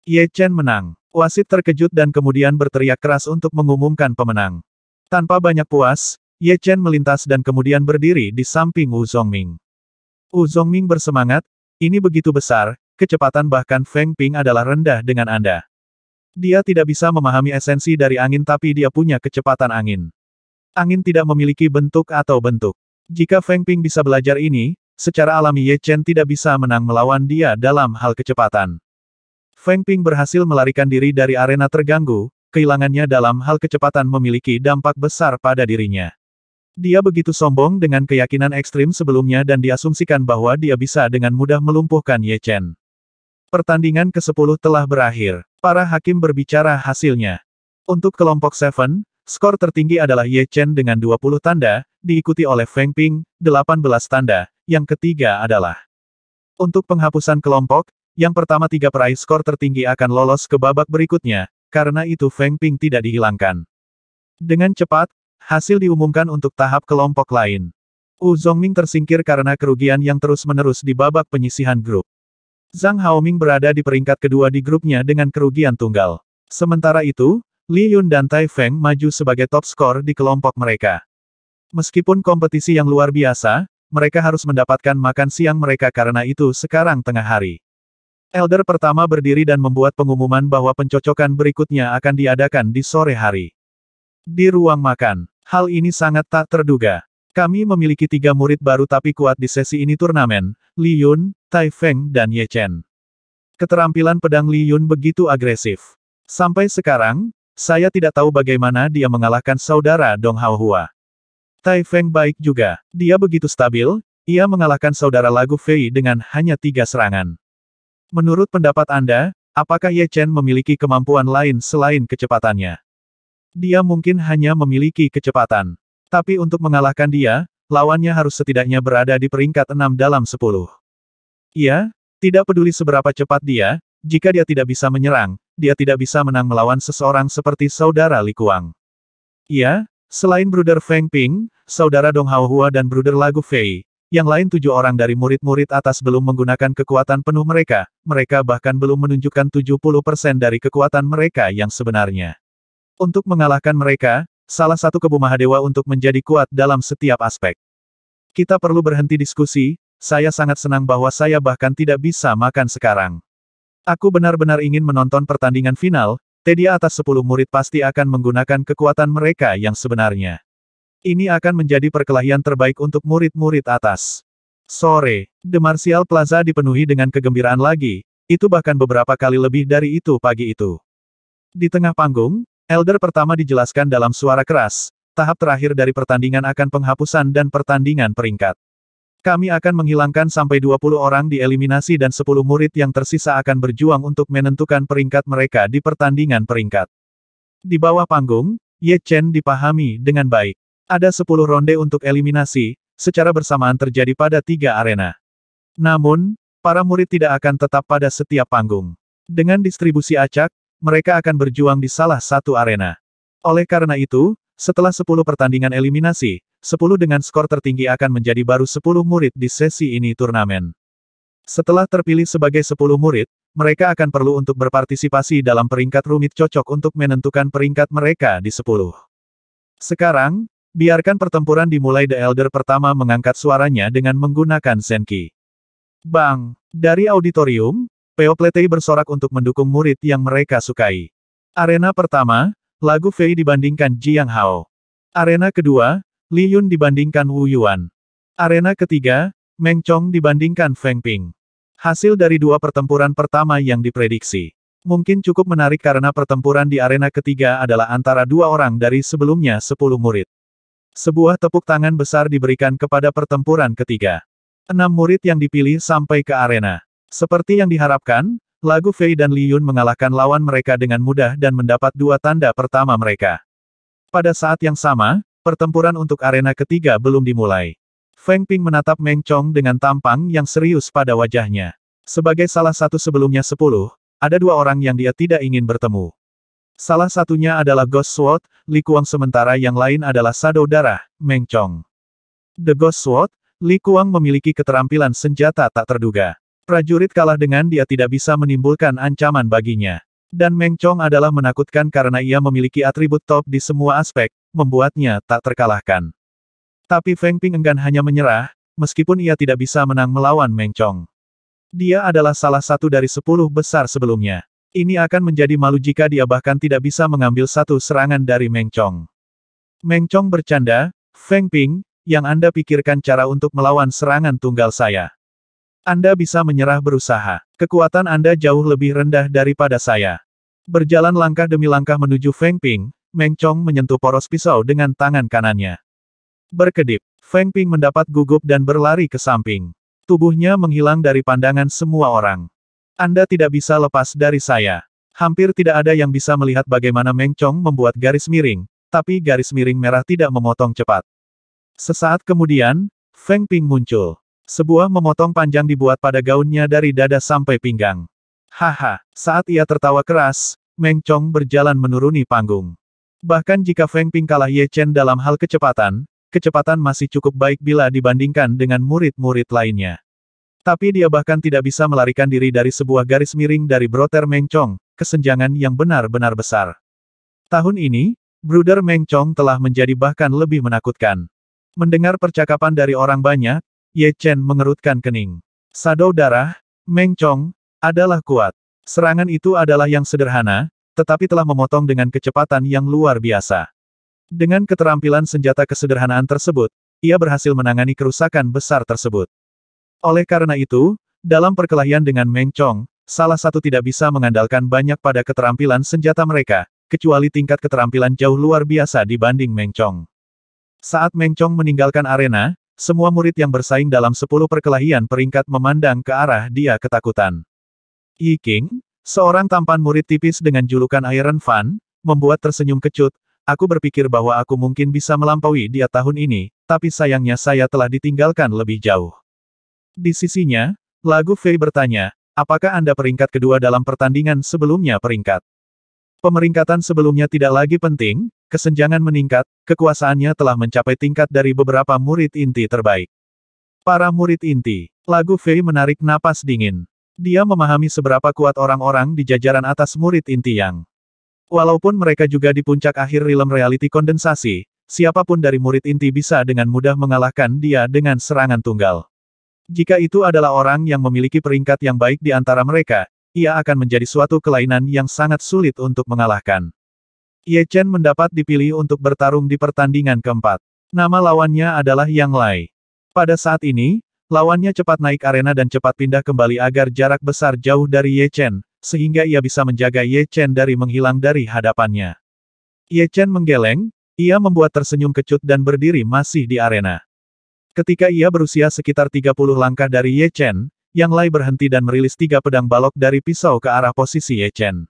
Ye Chen menang. Wasit terkejut dan kemudian berteriak keras untuk mengumumkan pemenang. Tanpa banyak puas, Ye Chen melintas dan kemudian berdiri di samping Wu Zongming. Wu Zongming bersemangat, ini begitu besar, kecepatan bahkan Feng Ping adalah rendah dengan Anda. Dia tidak bisa memahami esensi dari angin tapi dia punya kecepatan angin. Angin tidak memiliki bentuk atau bentuk. Jika Feng Ping bisa belajar ini, secara alami Ye Chen tidak bisa menang melawan dia dalam hal kecepatan. Feng Ping berhasil melarikan diri dari arena terganggu, kehilangannya dalam hal kecepatan memiliki dampak besar pada dirinya. Dia begitu sombong dengan keyakinan ekstrim sebelumnya dan diasumsikan bahwa dia bisa dengan mudah melumpuhkan Ye Chen. Pertandingan ke-10 telah berakhir. Para hakim berbicara hasilnya. Untuk kelompok 7, skor tertinggi adalah Ye Chen dengan 20 tanda, diikuti oleh Feng Ping, 18 tanda, yang ketiga adalah. Untuk penghapusan kelompok, yang pertama 3 peraih skor tertinggi akan lolos ke babak berikutnya, karena itu Feng Ping tidak dihilangkan. Dengan cepat, hasil diumumkan untuk tahap kelompok lain. Wu Zongming tersingkir karena kerugian yang terus-menerus di babak penyisihan grup. Zhang Haoming berada di peringkat kedua di grupnya dengan kerugian tunggal. Sementara itu, Li Yun dan Tai Feng maju sebagai top skor di kelompok mereka. Meskipun kompetisi yang luar biasa, mereka harus mendapatkan makan siang mereka karena itu sekarang tengah hari. Elder pertama berdiri dan membuat pengumuman bahwa pencocokan berikutnya akan diadakan di sore hari. Di ruang makan. Hal ini sangat tak terduga. Kami memiliki 3 murid baru tapi kuat di sesi ini turnamen, Li Yun, Tai Feng dan Ye Chen. Keterampilan pedang Li Yun begitu agresif. Sampai sekarang, saya tidak tahu bagaimana dia mengalahkan saudara Dong Hao Hua. Tai Feng baik juga. Dia begitu stabil, ia mengalahkan saudara Lagu Fei dengan hanya 3 serangan. Menurut pendapat Anda, apakah Ye Chen memiliki kemampuan lain selain kecepatannya? Dia mungkin hanya memiliki kecepatan. Tapi untuk mengalahkan dia, lawannya harus setidaknya berada di peringkat 6 dalam 10. Iya, tidak peduli seberapa cepat dia, jika dia tidak bisa menyerang, dia tidak bisa menang melawan seseorang seperti saudara Li Kuang. Iya, selain Bruder Feng Ping, saudara Dong Hao Hua dan Bruder Lagu Fei, yang lain 7 orang dari murid-murid atas belum menggunakan kekuatan penuh mereka, mereka bahkan belum menunjukkan 70% dari kekuatan mereka yang sebenarnya. Untuk mengalahkan mereka, salah satu kebu Mahadewa untuk menjadi kuat dalam setiap aspek. Kita perlu berhenti diskusi, saya sangat senang bahwa saya bahkan tidak bisa makan sekarang. Aku benar-benar ingin menonton pertandingan final, Tedia atas 10 murid pasti akan menggunakan kekuatan mereka yang sebenarnya. Ini akan menjadi perkelahian terbaik untuk murid-murid atas. Sore, The Martial Plaza dipenuhi dengan kegembiraan lagi, itu bahkan beberapa kali lebih dari itu pagi itu. Di tengah panggung, Elder pertama dijelaskan dalam suara keras, tahap terakhir dari pertandingan akan penghapusan dan pertandingan peringkat. Kami akan menghilangkan sampai 20 orang di eliminasi dan 10 murid yang tersisa akan berjuang untuk menentukan peringkat mereka di pertandingan peringkat. Di bawah panggung, Ye Chen dipahami dengan baik. Ada 10 ronde untuk eliminasi, secara bersamaan terjadi pada 3 arena. Namun, para murid tidak akan tetap pada setiap panggung. Dengan distribusi acak, mereka akan berjuang di salah satu arena. Oleh karena itu, setelah 10 pertandingan eliminasi, 10 dengan skor tertinggi akan menjadi baru 10 murid di sesi ini turnamen. Setelah terpilih sebagai 10 murid, mereka akan perlu untuk berpartisipasi dalam peringkat rumit cocok untuk menentukan peringkat mereka di 10. Sekarang, biarkan pertempuran dimulai. The Elder pertama mengangkat suaranya dengan menggunakan Zenki. Bang! Dari auditorium, People bersorak untuk mendukung murid yang mereka sukai. Arena pertama, lagu Fei dibandingkan Jiang Hao. Arena kedua, Li Yun dibandingkan Wu Yuan. Arena ketiga, Meng Chong dibandingkan Feng Ping. Hasil dari dua pertempuran pertama yang diprediksi mungkin cukup menarik karena pertempuran di arena ketiga adalah antara dua orang dari sebelumnya 10 murid. Sebuah tepuk tangan besar diberikan kepada pertempuran ketiga. 6 murid yang dipilih sampai ke arena. Seperti yang diharapkan, lagu Fei dan Li Yun mengalahkan lawan mereka dengan mudah dan mendapat dua tanda pertama mereka. Pada saat yang sama, pertempuran untuk arena ketiga belum dimulai. Feng Ping menatap Meng Chong dengan tampang yang serius pada wajahnya. Sebagai salah satu sebelumnya 10, ada dua orang yang dia tidak ingin bertemu. Salah satunya adalah Ghost Sword, Li Kuang sementara yang lain adalah Shadow Darah, Meng Chong. The Ghost Sword, Li Kuang memiliki keterampilan senjata tak terduga. Prajurit kalah dengan dia tidak bisa menimbulkan ancaman baginya. Dan Meng Chong adalah menakutkan karena ia memiliki atribut top di semua aspek, membuatnya tak terkalahkan. Tapi Feng Ping enggan hanya menyerah, meskipun ia tidak bisa menang melawan Meng Chong. Dia adalah salah satu dari 10 besar sebelumnya. Ini akan menjadi malu jika dia bahkan tidak bisa mengambil satu serangan dari Meng Chong. Meng Chong bercanda, Feng Ping, yang Anda pikirkan cara untuk melawan serangan tunggal saya. Anda bisa menyerah berusaha. Kekuatan Anda jauh lebih rendah daripada saya. Berjalan langkah demi langkah menuju Feng Ping, Meng Chong menyentuh poros pisau dengan tangan kanannya. Berkedip, Feng Ping mendapat gugup dan berlari ke samping. Tubuhnya menghilang dari pandangan semua orang. Anda tidak bisa lepas dari saya. Hampir tidak ada yang bisa melihat bagaimana Meng Chong membuat garis miring, tapi garis miring merah tidak memotong cepat. Sesaat kemudian, Feng Ping muncul. Sebuah memotong panjang dibuat pada gaunnya dari dada sampai pinggang. Haha, saat ia tertawa keras, Meng Chong berjalan menuruni panggung. Bahkan jika Feng Ping kalah Ye Chen dalam hal kecepatan masih cukup baik bila dibandingkan dengan murid-murid lainnya. Tapi dia bahkan tidak bisa melarikan diri dari sebuah garis miring dari broter Meng Chong, kesenjangan yang benar-benar besar. Tahun ini, bruder Meng Chong telah menjadi bahkan lebih menakutkan. Mendengar percakapan dari orang banyak, Ye Chen mengerutkan kening. Shadow Darah, Meng Chong, adalah kuat. Serangan itu adalah yang sederhana, tetapi telah memotong dengan kecepatan yang luar biasa. Dengan keterampilan senjata kesederhanaan tersebut, ia berhasil menangani kerusakan besar tersebut. Oleh karena itu, dalam perkelahian dengan Meng Chong, salah satu tidak bisa mengandalkan banyak pada keterampilan senjata mereka, kecuali tingkat keterampilan jauh luar biasa dibanding Meng Chong. Saat Meng Chong meninggalkan arena, semua murid yang bersaing dalam 10 perkelahian peringkat memandang ke arah dia ketakutan. Yi King, seorang tampan murid tipis dengan julukan Iron Fan, membuat tersenyum kecut. Aku berpikir bahwa aku mungkin bisa melampaui dia tahun ini, tapi sayangnya saya telah ditinggalkan lebih jauh. Di sisinya, lagu Fei bertanya, apakah Anda peringkat kedua dalam pertandingan sebelumnya peringkat? Pemeringkatan sebelumnya tidak lagi penting, kesenjangan meningkat, kekuasaannya telah mencapai tingkat dari beberapa murid inti terbaik. Para murid inti, lagu Fei menarik napas dingin. Dia memahami seberapa kuat orang-orang di jajaran atas murid inti yang. Walaupun mereka juga di puncak akhir realm reality kondensasi, siapapun dari murid inti bisa dengan mudah mengalahkan dia dengan serangan tunggal. Jika itu adalah orang yang memiliki peringkat yang baik di antara mereka, ia akan menjadi suatu kelainan yang sangat sulit untuk mengalahkan. Ye Chen mendapat dipilih untuk bertarung di pertandingan keempat. Nama lawannya adalah Yang Lai. Pada saat ini, lawannya cepat naik arena dan cepat pindah kembali agar jarak besar jauh dari Ye Chen, sehingga ia bisa menjaga Ye Chen dari menghilang dari hadapannya. Ye Chen menggeleng, ia membuat tersenyum kecut dan berdiri masih di arena. Ketika ia berusia sekitar 30 langkah dari Ye Chen, Yang Lai berhenti dan merilis 3 pedang balok dari pisau ke arah posisi Ye Chen.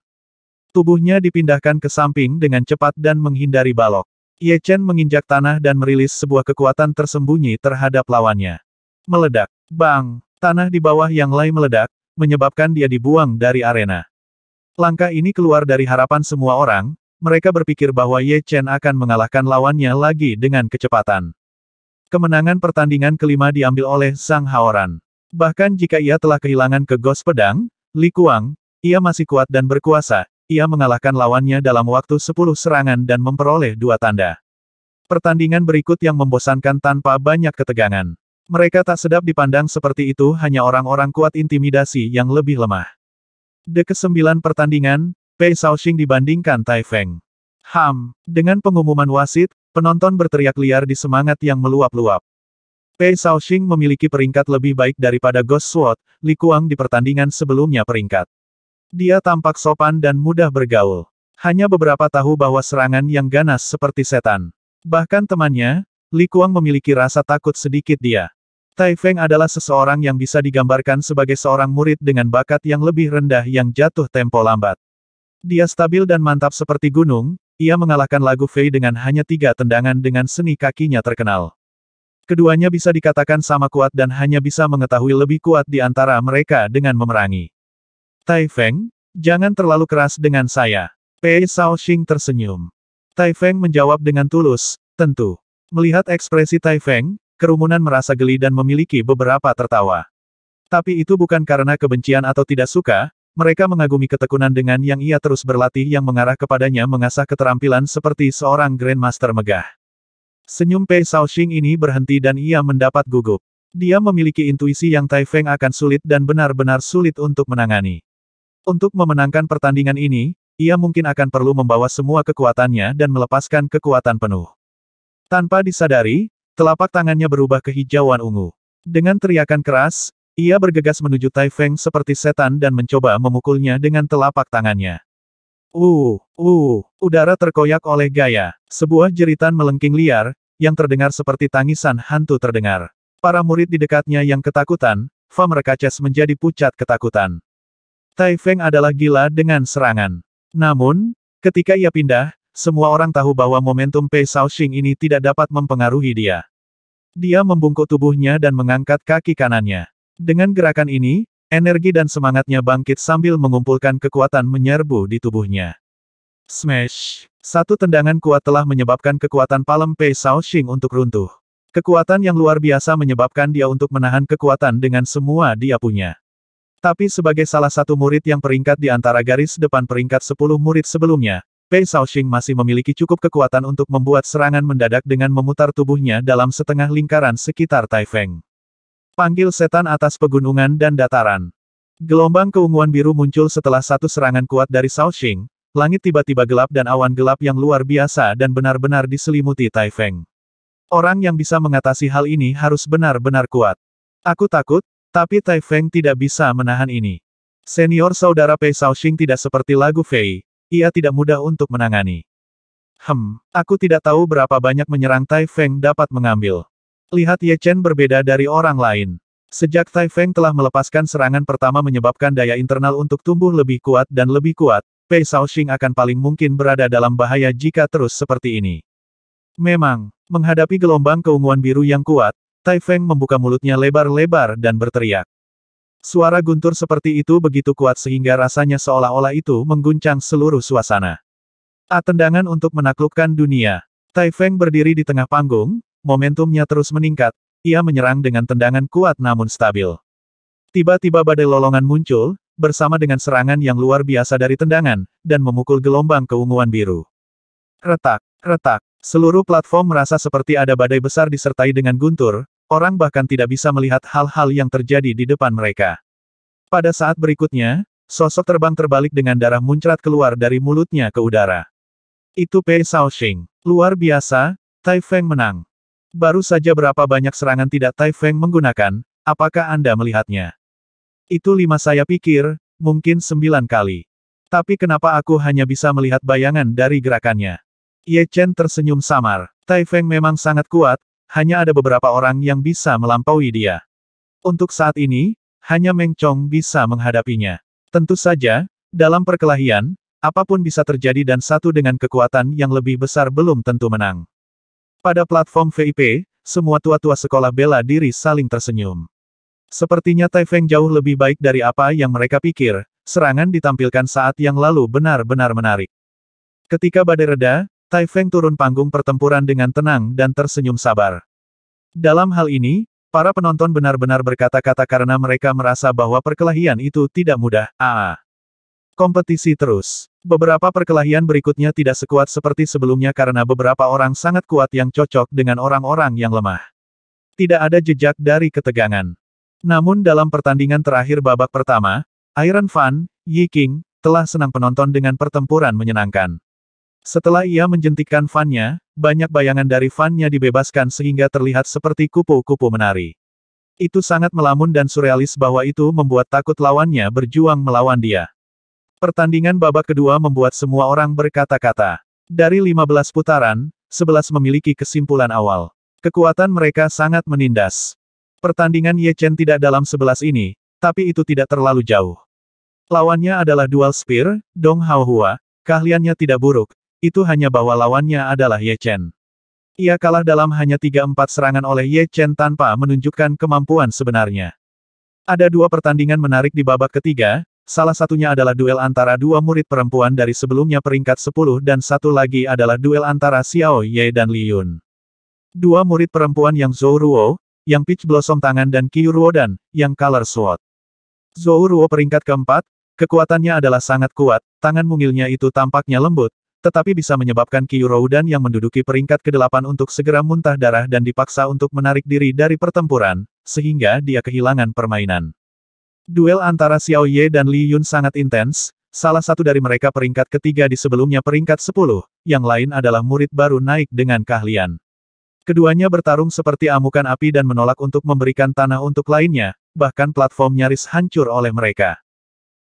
Tubuhnya dipindahkan ke samping dengan cepat dan menghindari balok. Ye Chen menginjak tanah dan merilis sebuah kekuatan tersembunyi terhadap lawannya. Meledak. Bang! Tanah di bawah Yang Lai meledak, menyebabkan dia dibuang dari arena. Langkah ini keluar dari harapan semua orang, mereka berpikir bahwa Ye Chen akan mengalahkan lawannya lagi dengan kecepatan. Kemenangan pertandingan kelima diambil oleh Zhang Haoran. Bahkan jika ia telah kehilangan ke Ghost Pedang, Li Kuang, ia masih kuat dan berkuasa, ia mengalahkan lawannya dalam waktu 10 serangan dan memperoleh 2 tanda. Pertandingan berikut yang membosankan tanpa banyak ketegangan. Mereka tak sedap dipandang seperti itu hanya orang-orang kuat intimidasi yang lebih lemah. Ke-9 pertandingan, Pei Shaoxing dibandingkan Tai Feng. Dengan pengumuman wasit, penonton berteriak liar di semangat yang meluap-luap. Pei Shaoxing memiliki peringkat lebih baik daripada Ghost Sword, Li Kuang di pertandingan sebelumnya peringkat. Dia tampak sopan dan mudah bergaul. Hanya beberapa tahu bahwa serangan yang ganas seperti setan. Bahkan temannya, Li Kuang memiliki rasa takut sedikit dia. Tai Feng adalah seseorang yang bisa digambarkan sebagai seorang murid dengan bakat yang lebih rendah yang jatuh tempo lambat. Dia stabil dan mantap seperti gunung, ia mengalahkan Lagu Fei dengan hanya 3 tendangan dengan seni kakinya terkenal. Keduanya bisa dikatakan sama kuat dan hanya bisa mengetahui lebih kuat di antara mereka dengan memerangi. Tai Feng, jangan terlalu keras dengan saya. Pei Shaoxing tersenyum. Tai Feng menjawab dengan tulus, tentu. Melihat ekspresi Tai Feng, kerumunan merasa geli dan memiliki beberapa tertawa. Tapi itu bukan karena kebencian atau tidak suka, mereka mengagumi ketekunan dengan yang ia terus berlatih yang mengarah kepadanya mengasah keterampilan seperti seorang Grandmaster megah. Senyum Pei Shaoxing ini berhenti dan ia mendapat gugup. Dia memiliki intuisi yang Tai Feng akan sulit dan benar-benar sulit untuk menangani. Untuk memenangkan pertandingan ini, ia mungkin akan perlu membawa semua kekuatannya dan melepaskan kekuatan penuh. Tanpa disadari, telapak tangannya berubah kehijauan ungu. Dengan teriakan keras, ia bergegas menuju Tai Feng seperti setan dan mencoba memukulnya dengan telapak tangannya. Udara terkoyak oleh gaya. Sebuah jeritan melengking liar, yang terdengar seperti tangisan hantu terdengar. Para murid di dekatnya yang ketakutan, Fa merekaces menjadi pucat ketakutan. Tai Feng adalah gila dengan serangan. Namun, ketika ia pindah, semua orang tahu bahwa momentum Pei Shaoxing ini tidak dapat mempengaruhi dia. Dia membungkuk tubuhnya dan mengangkat kaki kanannya. Dengan gerakan ini, energi dan semangatnya bangkit sambil mengumpulkan kekuatan menyerbu di tubuhnya. Smash! Satu tendangan kuat telah menyebabkan kekuatan palem Pei Shaoxing untuk runtuh. Kekuatan yang luar biasa menyebabkan dia untuk menahan kekuatan dengan semua dia punya. Tapi sebagai salah satu murid yang peringkat di antara garis depan peringkat 10 murid sebelumnya, Pei Shaoxing masih memiliki cukup kekuatan untuk membuat serangan mendadak dengan memutar tubuhnya dalam setengah lingkaran sekitar Tai Feng. Panggil setan atas pegunungan dan dataran. Gelombang keunguan biru muncul setelah satu serangan kuat dari Shaoxing, langit tiba-tiba gelap dan awan gelap yang luar biasa dan benar-benar diselimuti Tai Feng. Orang yang bisa mengatasi hal ini harus benar-benar kuat. Aku takut, tapi Tai Feng tidak bisa menahan ini. Senior saudara Pei Shaoxing tidak seperti Lagu Fei, ia tidak mudah untuk menangani. Aku tidak tahu berapa banyak menyerang Tai Feng dapat mengambil. Lihat Ye Chen berbeda dari orang lain. Sejak Tai Feng telah melepaskan serangan pertama menyebabkan daya internal untuk tumbuh lebih kuat dan lebih kuat, Pei Shaoxing akan paling mungkin berada dalam bahaya jika terus seperti ini. Memang, menghadapi gelombang keunguan biru yang kuat, Tai Feng membuka mulutnya lebar-lebar dan berteriak. Suara guntur seperti itu begitu kuat sehingga rasanya seolah-olah itu mengguncang seluruh suasana. Tendangan untuk menaklukkan dunia. Tai Feng berdiri di tengah panggung, momentumnya terus meningkat, ia menyerang dengan tendangan kuat namun stabil. Tiba-tiba badai lolongan muncul, bersama dengan serangan yang luar biasa dari tendangan, dan memukul gelombang keunguan biru. Retak, retak, seluruh platform merasa seperti ada badai besar disertai dengan guntur, orang bahkan tidak bisa melihat hal-hal yang terjadi di depan mereka. Pada saat berikutnya, sosok terbang terbalik dengan darah muncrat keluar dari mulutnya ke udara. Itu Pei Shaoxing. Luar biasa, Tai Feng menang. Baru saja berapa banyak serangan tidak Tai Feng menggunakan, apakah Anda melihatnya? Itu 5 saya pikir, mungkin 9 kali. Tapi kenapa aku hanya bisa melihat bayangan dari gerakannya? Ye Chen tersenyum samar. Tai Feng memang sangat kuat, hanya ada beberapa orang yang bisa melampaui dia. Untuk saat ini, hanya Meng Chong bisa menghadapinya. Tentu saja, dalam perkelahian, apapun bisa terjadi dan satu dengan kekuatan yang lebih besar belum tentu menang. Pada platform VIP, semua tua-tua sekolah bela diri saling tersenyum. Sepertinya Tai Feng jauh lebih baik dari apa yang mereka pikir, serangan ditampilkan saat yang lalu benar-benar menarik. Ketika badai reda, Tai Feng turun panggung pertempuran dengan tenang dan tersenyum sabar. Dalam hal ini, para penonton benar-benar berkata-kata karena mereka merasa bahwa perkelahian itu tidak mudah. Kompetisi terus. Beberapa perkelahian berikutnya tidak sekuat seperti sebelumnya karena beberapa orang sangat kuat yang cocok dengan orang-orang yang lemah. Tidak ada jejak dari ketegangan. Namun dalam pertandingan terakhir babak pertama, Iron Fan, Yi King, telah senang penonton dengan pertempuran menyenangkan. Setelah ia menjentikkan fan-nya, banyak bayangan dari fan-nya dibebaskan sehingga terlihat seperti kupu-kupu menari. Itu sangat melamun dan surrealis bahwa itu membuat takut lawannya berjuang melawan dia. Pertandingan babak kedua membuat semua orang berkata-kata. Dari 15 putaran, 11 memiliki kesimpulan awal. Kekuatan mereka sangat menindas. Pertandingan Ye Chen tidak dalam 11 ini, tapi itu tidak terlalu jauh. Lawannya adalah Dual Spear, Dong Hao Hua, keahliannya tidak buruk. Itu hanya bahwa lawannya adalah Ye Chen. Ia kalah dalam hanya 3-4 serangan oleh Ye Chen tanpa menunjukkan kemampuan sebenarnya. Ada dua pertandingan menarik di babak ketiga, salah satunya adalah duel antara dua murid perempuan dari sebelumnya peringkat 10 dan satu lagi adalah duel antara Xiao Ye dan Li Yun. Dua murid perempuan yang Zhou Ruo, yang Peach Blossom Tangan dan Qiu Ruodan, yang Color Sword. Zhou Ruo peringkat keempat, kekuatannya adalah sangat kuat, tangan mungilnya itu tampaknya lembut, tetapi bisa menyebabkan Qiu Ruodan yang menduduki peringkat ke-8 untuk segera muntah darah dan dipaksa untuk menarik diri dari pertempuran, sehingga dia kehilangan permainan. Duel antara Xiao Ye dan Li Yun sangat intens, salah satu dari mereka peringkat ketiga di sebelumnya peringkat 10, yang lain adalah murid baru naik dengan keahlian. Keduanya bertarung seperti amukan api dan menolak untuk memberikan tanah untuk lainnya, bahkan platform nyaris hancur oleh mereka.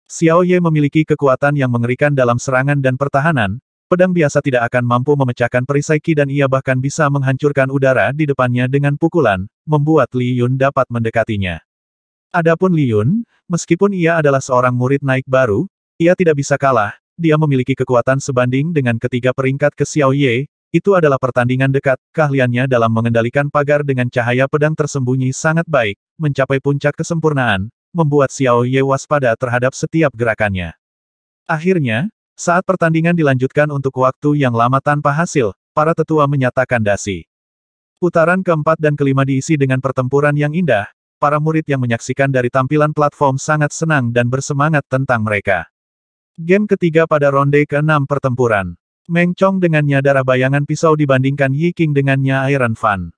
Xiao Ye memiliki kekuatan yang mengerikan dalam serangan dan pertahanan, pedang biasa tidak akan mampu memecahkan perisai Qi dan ia bahkan bisa menghancurkan udara di depannya dengan pukulan, membuat Li Yun dapat mendekatinya. Adapun Li Yun, meskipun ia adalah seorang murid naik baru, ia tidak bisa kalah, dia memiliki kekuatan sebanding dengan ketiga peringkat ke Xiao Ye, itu adalah pertandingan dekat, keahliannya dalam mengendalikan pagar dengan cahaya pedang tersembunyi sangat baik, mencapai puncak kesempurnaan, membuat Xiao Ye waspada terhadap setiap gerakannya. Akhirnya, saat pertandingan dilanjutkan untuk waktu yang lama tanpa hasil, para tetua menyatakan dasi. Putaran keempat dan kelima diisi dengan pertempuran yang indah, para murid yang menyaksikan dari tampilan platform sangat senang dan bersemangat tentang mereka. Game ketiga pada ronde ke-6 pertempuran. Meng Chong dengannya darah bayangan pisau dibandingkan Yi King dengannya Iron Fan.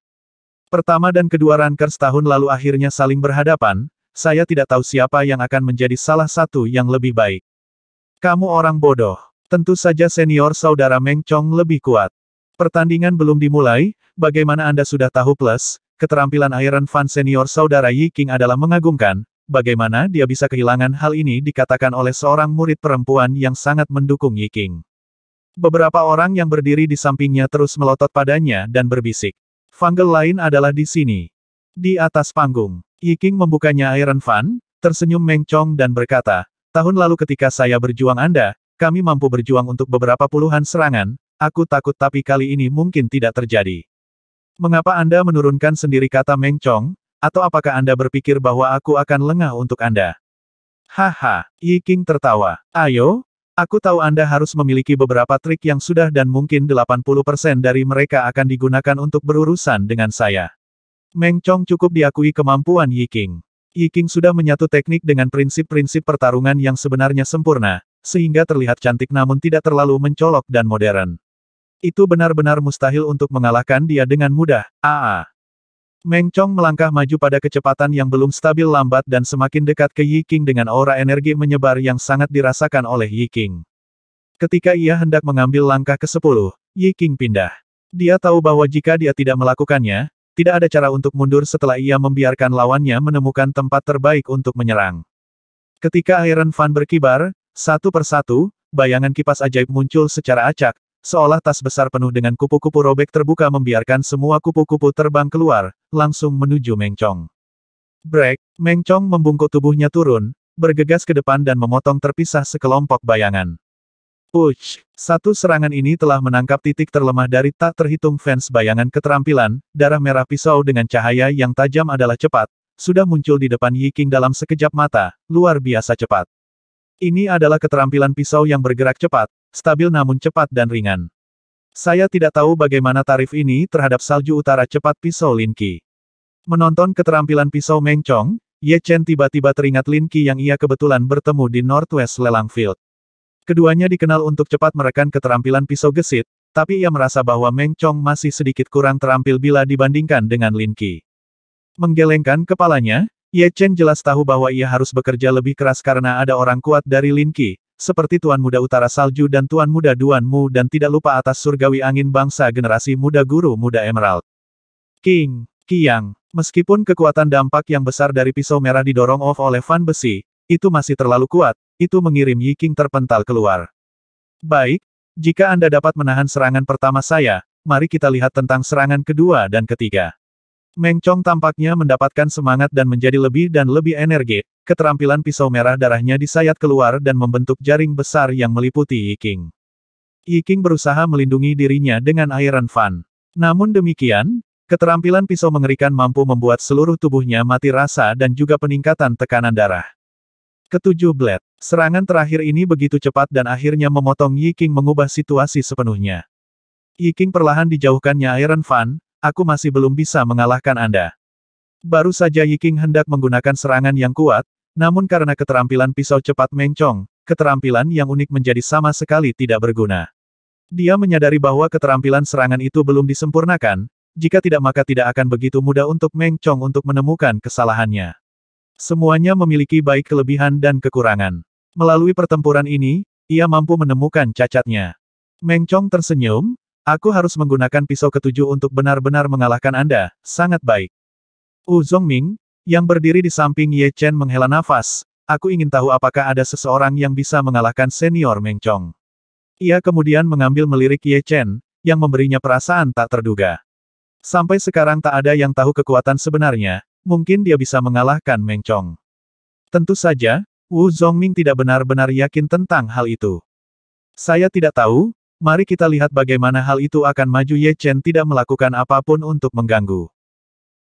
Pertama dan kedua rankers tahun lalu akhirnya saling berhadapan, saya tidak tahu siapa yang akan menjadi salah satu yang lebih baik. Kamu orang bodoh. Tentu saja senior saudara Meng Chong lebih kuat. Pertandingan belum dimulai, bagaimana Anda sudah tahu plus, keterampilan Iron Fan senior saudara Yi King adalah mengagumkan, bagaimana dia bisa kehilangan hal ini dikatakan oleh seorang murid perempuan yang sangat mendukung Yi King. Beberapa orang yang berdiri di sampingnya terus melotot padanya dan berbisik. Fanggel lain adalah di sini. Di atas panggung, Yi King membukanya Iron Fan, tersenyum Meng Chong dan berkata, tahun lalu ketika saya berjuang Anda, kami mampu berjuang untuk beberapa puluhan serangan, aku takut tapi kali ini mungkin tidak terjadi. Mengapa Anda menurunkan sendiri kata Meng Chong, atau apakah Anda berpikir bahwa aku akan lengah untuk Anda? Haha, Yi King tertawa. Ayo, aku tahu Anda harus memiliki beberapa trik yang sudah dan mungkin 80% dari mereka akan digunakan untuk berurusan dengan saya. Meng Chong cukup diakui kemampuan Yi King. Yi King sudah menyatu teknik dengan prinsip-prinsip pertarungan yang sebenarnya sempurna, sehingga terlihat cantik namun tidak terlalu mencolok dan modern. Itu benar-benar mustahil untuk mengalahkan dia dengan mudah. Meng Chong melangkah maju pada kecepatan yang belum stabil lambat dan semakin dekat ke Yi King dengan aura energi menyebar yang sangat dirasakan oleh Yi King. Ketika ia hendak mengambil langkah ke-10, Yi King pindah. Dia tahu bahwa jika dia tidak melakukannya, tidak ada cara untuk mundur setelah ia membiarkan lawannya menemukan tempat terbaik untuk menyerang. Ketika Iron Fan berkibar, satu persatu, bayangan kipas ajaib muncul secara acak, seolah tas besar penuh dengan kupu-kupu robek terbuka membiarkan semua kupu-kupu terbang keluar, langsung menuju Meng Chong. Break, Meng Chong membungkuk tubuhnya turun, bergegas ke depan dan memotong terpisah sekelompok bayangan. Push! Satu serangan ini telah menangkap titik terlemah dari tak terhitung fans bayangan keterampilan, darah merah pisau dengan cahaya yang tajam adalah cepat, sudah muncul di depan Yi King dalam sekejap mata, luar biasa cepat. Ini adalah keterampilan pisau yang bergerak cepat, stabil namun cepat dan ringan. Saya tidak tahu bagaimana tarif ini terhadap salju utara cepat pisau Lin Qi. Menonton keterampilan pisau Meng Chong, Ye Chen tiba-tiba teringat Lin Qi yang ia kebetulan bertemu di Northwest Lelang Field. Keduanya dikenal untuk cepat merekan keterampilan pisau gesit, tapi ia merasa bahwa Meng Chong masih sedikit kurang terampil bila dibandingkan dengan Lin Qi. Menggelengkan kepalanya, Ye Chen jelas tahu bahwa ia harus bekerja lebih keras karena ada orang kuat dari Lin Qi, seperti Tuan Muda Utara Salju dan Tuan Muda Duan Mu dan tidak lupa atas surgawi angin bangsa generasi muda Guru Muda Emerald. King, Qiang, meskipun kekuatan dampak yang besar dari pisau merah didorong off oleh Fan Besi, itu masih terlalu kuat, itu mengirim Yi King terpental keluar. Baik, jika Anda dapat menahan serangan pertama saya, mari kita lihat tentang serangan kedua dan ketiga. Meng Chong tampaknya mendapatkan semangat dan menjadi lebih dan lebih energi, keterampilan pisau merah darahnya disayat keluar dan membentuk jaring besar yang meliputi Yi King. Yi King berusaha melindungi dirinya dengan Iron Fan. Namun demikian, keterampilan pisau mengerikan mampu membuat seluruh tubuhnya mati rasa dan juga peningkatan tekanan darah. Ketujuh Blade. Serangan terakhir ini begitu cepat dan akhirnya memotong Yi King mengubah situasi sepenuhnya. Yi King perlahan dijauhkannya Iron Fan, aku masih belum bisa mengalahkan Anda. Baru saja Yi King hendak menggunakan serangan yang kuat, namun karena keterampilan pisau cepat Meng Chong, keterampilan yang unik menjadi sama sekali tidak berguna. Dia menyadari bahwa keterampilan serangan itu belum disempurnakan, jika tidak maka tidak akan begitu mudah untuk Meng Chong untuk menemukan kesalahannya. Semuanya memiliki baik kelebihan dan kekurangan. Melalui pertempuran ini, ia mampu menemukan cacatnya. Meng Chong tersenyum, aku harus menggunakan pisau ketujuh untuk benar-benar mengalahkan Anda, sangat baik. Wu Zongming, yang berdiri di samping Ye Chen menghela nafas, aku ingin tahu apakah ada seseorang yang bisa mengalahkan senior Meng Chong. Ia kemudian mengambil melirik Ye Chen, yang memberinya perasaan tak terduga. Sampai sekarang tak ada yang tahu kekuatan sebenarnya, mungkin dia bisa mengalahkan Meng Chong. Tentu saja, Wu Zongming tidak benar-benar yakin tentang hal itu. Saya tidak tahu, mari kita lihat bagaimana hal itu akan maju. Ye Chen tidak melakukan apapun untuk mengganggu.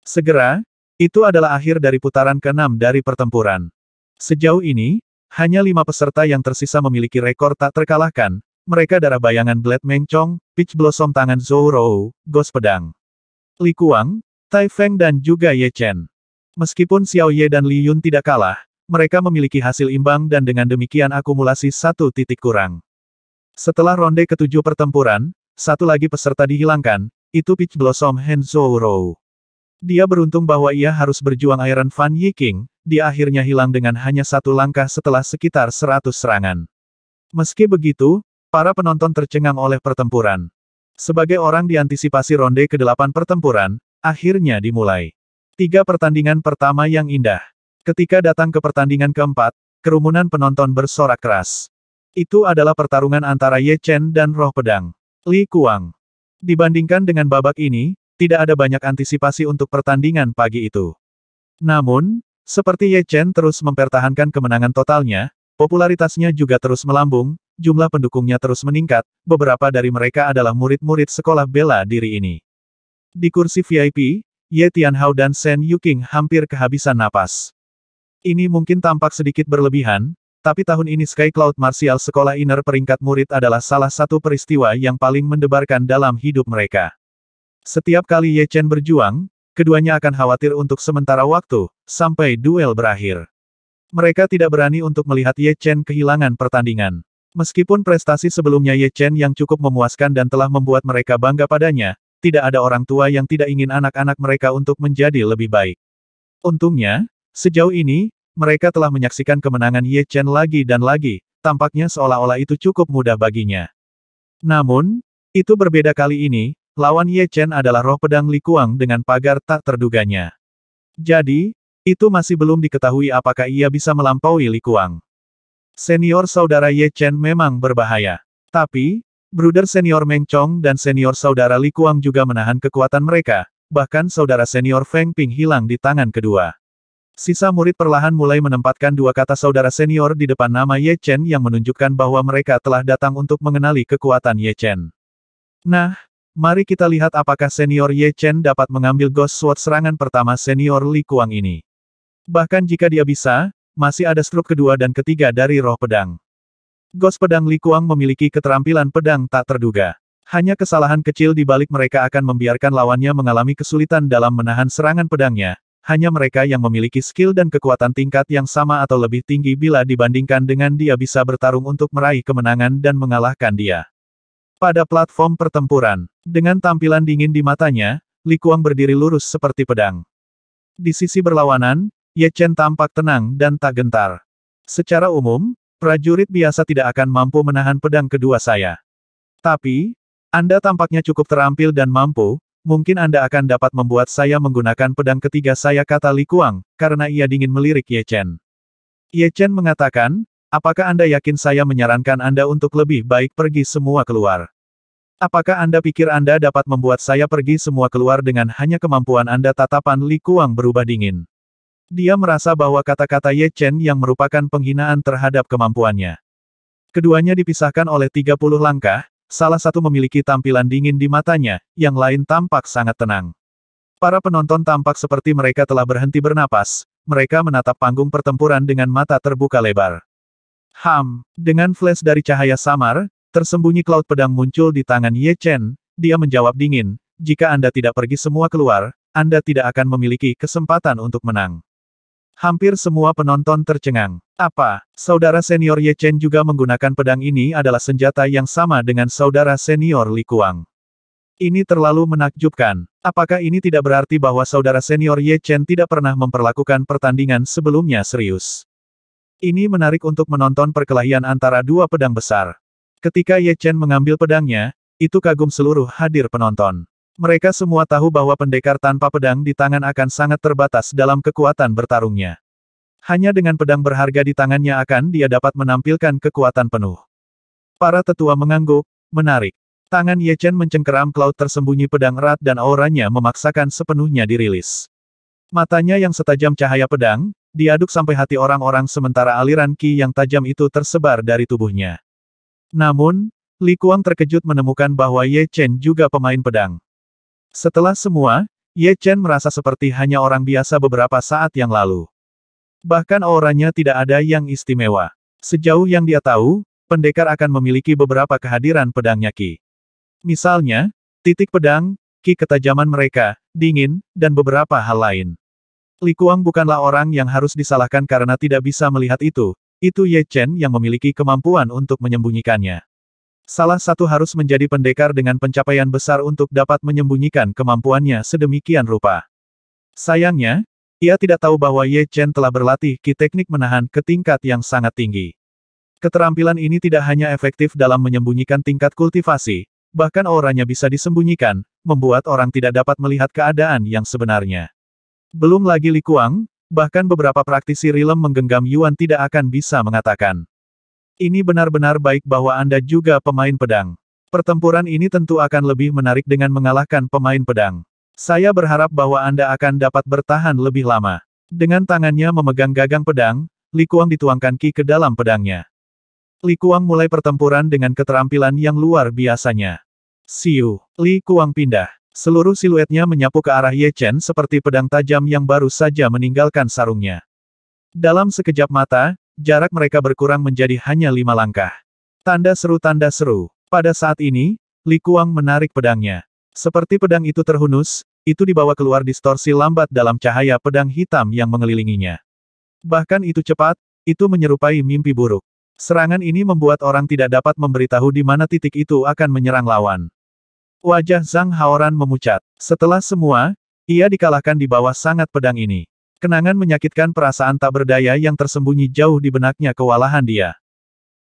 Segera, itu adalah akhir dari putaran ke-6 dari pertempuran. Sejauh ini, hanya 5 peserta yang tersisa memiliki rekor tak terkalahkan, mereka darah bayangan Blade Meng Chong, Peach Blossom tangan Zhou Rou, Ghost Pedang Li Kuang, Tai Feng dan juga Ye Chen. Meskipun Xiao Ye dan Li Yun tidak kalah, mereka memiliki hasil imbang dan dengan demikian akumulasi 1 titik kurang. Setelah ronde ke-7 pertempuran, satu lagi peserta dihilangkan, itu Peach Blossom Hen Zhou Rou. Dia beruntung bahwa ia harus berjuang Iron Fan Yi King, dia akhirnya hilang dengan hanya 1 langkah setelah sekitar 100 serangan. Meski begitu, para penonton tercengang oleh pertempuran. Sebagai orang diantisipasi ronde ke-8 pertempuran, akhirnya dimulai. 3 pertandingan pertama yang indah. Ketika datang ke pertandingan keempat, kerumunan penonton bersorak keras. Itu adalah pertarungan antara Ye Chen dan Roh Pedang Li Kuang. Dibandingkan dengan babak ini, tidak ada banyak antisipasi untuk pertandingan pagi itu. Namun, seperti Ye Chen terus mempertahankan kemenangan totalnya, popularitasnya juga terus melambung, jumlah pendukungnya terus meningkat, beberapa dari mereka adalah murid-murid sekolah bela diri ini. Di kursi VIP, Ye Tianhao dan Shen Yuqing hampir kehabisan napas. Ini mungkin tampak sedikit berlebihan, tapi tahun ini Sky Cloud Martial Sekolah Inner peringkat murid adalah salah satu peristiwa yang paling mendebarkan dalam hidup mereka. Setiap kali Ye Chen berjuang, keduanya akan khawatir untuk sementara waktu, sampai duel berakhir. Mereka tidak berani untuk melihat Ye Chen kehilangan pertandingan. Meskipun prestasi sebelumnya Ye Chen yang cukup memuaskan dan telah membuat mereka bangga padanya, tidak ada orang tua yang tidak ingin anak-anak mereka untuk menjadi lebih baik. Untungnya, sejauh ini, mereka telah menyaksikan kemenangan Ye Chen lagi dan lagi, tampaknya seolah-olah itu cukup mudah baginya. Namun, itu berbeda kali ini, lawan Ye Chen adalah Roh Pedang Li Kuang dengan pagar tak terduganya. Jadi, itu masih belum diketahui apakah ia bisa melampaui Li Kuang. Senior saudara Ye Chen memang berbahaya. Tapi, bruder senior Meng Chong dan senior saudara Li Kuang juga menahan kekuatan mereka, bahkan saudara senior Feng Ping hilang di tangan kedua. Sisa murid perlahan mulai menempatkan 2 kata saudara senior di depan nama Ye Chen yang menunjukkan bahwa mereka telah datang untuk mengenali kekuatan Ye Chen. Nah, mari kita lihat apakah senior Ye Chen dapat mengambil Ghost Sword serangan pertama senior Li Kuang ini. Bahkan jika dia bisa, masih ada stroke kedua dan ketiga dari Roh Pedang. Ghost Pedang Li Kuang memiliki keterampilan pedang tak terduga. Hanya kesalahan kecil di balik mereka akan membiarkan lawannya mengalami kesulitan dalam menahan serangan pedangnya. Hanya mereka yang memiliki skill dan kekuatan tingkat yang sama atau lebih tinggi bila dibandingkan dengan dia bisa bertarung untuk meraih kemenangan dan mengalahkan dia. Pada platform pertempuran, dengan tampilan dingin di matanya, Li Kuang berdiri lurus seperti pedang. Di sisi berlawanan, Ye Chen tampak tenang dan tak gentar. Secara umum, prajurit biasa tidak akan mampu menahan pedang kedua saya. Tapi, Anda tampaknya cukup terampil dan mampu, mungkin Anda akan dapat membuat saya menggunakan pedang ketiga saya, kata Li Kuang, karena ia dingin melirik Ye Chen. Ye Chen mengatakan, apakah Anda yakin saya menyarankan Anda untuk lebih baik pergi semua keluar? Apakah Anda pikir Anda dapat membuat saya pergi semua keluar dengan hanya kemampuan Anda? Tatapan Li Kuang berubah dingin. Dia merasa bahwa kata-kata Ye Chen yang merupakan penghinaan terhadap kemampuannya. Keduanya dipisahkan oleh 30 langkah, salah satu memiliki tampilan dingin di matanya, yang lain tampak sangat tenang. Para penonton tampak seperti mereka telah berhenti bernapas, mereka menatap panggung pertempuran dengan mata terbuka lebar. Dengan flash dari cahaya samar, tersembunyi cloud pedang muncul di tangan Ye Chen, dia menjawab dingin, jika Anda tidak pergi semua keluar, Anda tidak akan memiliki kesempatan untuk menang. Hampir semua penonton tercengang. Apa, saudara senior Ye Chen juga menggunakan pedang? Ini adalah senjata yang sama dengan saudara senior Li Kuang. Ini terlalu menakjubkan. Apakah ini tidak berarti bahwa saudara senior Ye Chen tidak pernah memperlakukan pertandingan sebelumnya serius? Ini menarik untuk menonton perkelahian antara dua pedang besar. Ketika Ye Chen mengambil pedangnya, itu kagum seluruh hadir penonton. Mereka semua tahu bahwa pendekar tanpa pedang di tangan akan sangat terbatas dalam kekuatan bertarungnya. Hanya dengan pedang berharga di tangannya akan dia dapat menampilkan kekuatan penuh. Para tetua mengangguk, menarik. Tangan Ye Chen mencengkeram cloud tersembunyi pedang erat dan auranya memaksakan sepenuhnya dirilis. Matanya yang setajam cahaya pedang, diaduk sampai hati orang-orang sementara aliran ki yang tajam itu tersebar dari tubuhnya. Namun, Li Kuang terkejut menemukan bahwa Ye Chen juga pemain pedang. Setelah semua, Ye Chen merasa seperti hanya orang biasa beberapa saat yang lalu. Bahkan auranya tidak ada yang istimewa. Sejauh yang dia tahu, pendekar akan memiliki beberapa kehadiran pedangnya ki. Misalnya, titik pedang, ki ketajaman mereka, dingin, dan beberapa hal lain. Li Kuang bukanlah orang yang harus disalahkan karena tidak bisa melihat itu Ye Chen yang memiliki kemampuan untuk menyembunyikannya. Salah satu harus menjadi pendekar dengan pencapaian besar untuk dapat menyembunyikan kemampuannya sedemikian rupa. Sayangnya, ia tidak tahu bahwa Ye Chen telah berlatih ki teknik menahan ke tingkat yang sangat tinggi. Keterampilan ini tidak hanya efektif dalam menyembunyikan tingkat kultivasi, bahkan auranya bisa disembunyikan, membuat orang tidak dapat melihat keadaan yang sebenarnya. Belum lagi Li Kuang, bahkan beberapa praktisi rilem menggenggam Yuan tidak akan bisa mengatakan. Ini benar-benar baik bahwa Anda juga pemain pedang. Pertempuran ini tentu akan lebih menarik dengan mengalahkan pemain pedang. Saya berharap bahwa Anda akan dapat bertahan lebih lama. Dengan tangannya memegang gagang pedang, Li Kuang dituangkan ki ke dalam pedangnya. Li Kuang mulai pertempuran dengan keterampilan yang luar biasanya. Siu, Li Kuang pindah. Seluruh siluetnya menyapu ke arah Ye Chen seperti pedang tajam yang baru saja meninggalkan sarungnya. Dalam sekejap mata, jarak mereka berkurang menjadi hanya 5 langkah. Tanda seru. Pada saat ini, Li Kuang menarik pedangnya. Seperti pedang itu terhunus, itu dibawa keluar distorsi lambat dalam cahaya pedang hitam yang mengelilinginya. Bahkan itu cepat, itu menyerupai mimpi buruk. Serangan ini membuat orang tidak dapat memberitahu di mana titik itu akan menyerang lawan. Wajah Zhang Haoran memucat. Setelah semua, ia dikalahkan di bawah sangat pedang ini. Kenangan menyakitkan perasaan tak berdaya yang tersembunyi jauh di benaknya kewalahan dia.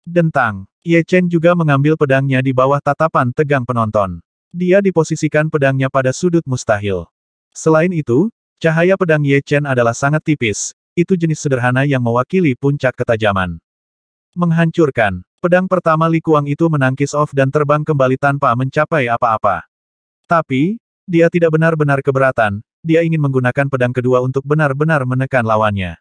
Dentang. Ye Chen juga mengambil pedangnya di bawah tatapan tegang penonton. Dia diposisikan pedangnya pada sudut mustahil. Selain itu, cahaya pedang Ye Chen adalah sangat tipis, itu jenis sederhana yang mewakili puncak ketajaman. Menghancurkan. Pedang pertama Li Kuang itu menangkis off dan terbang kembali tanpa mencapai apa-apa. Tapi, dia tidak benar-benar keberatan. Dia ingin menggunakan pedang kedua untuk benar-benar menekan lawannya.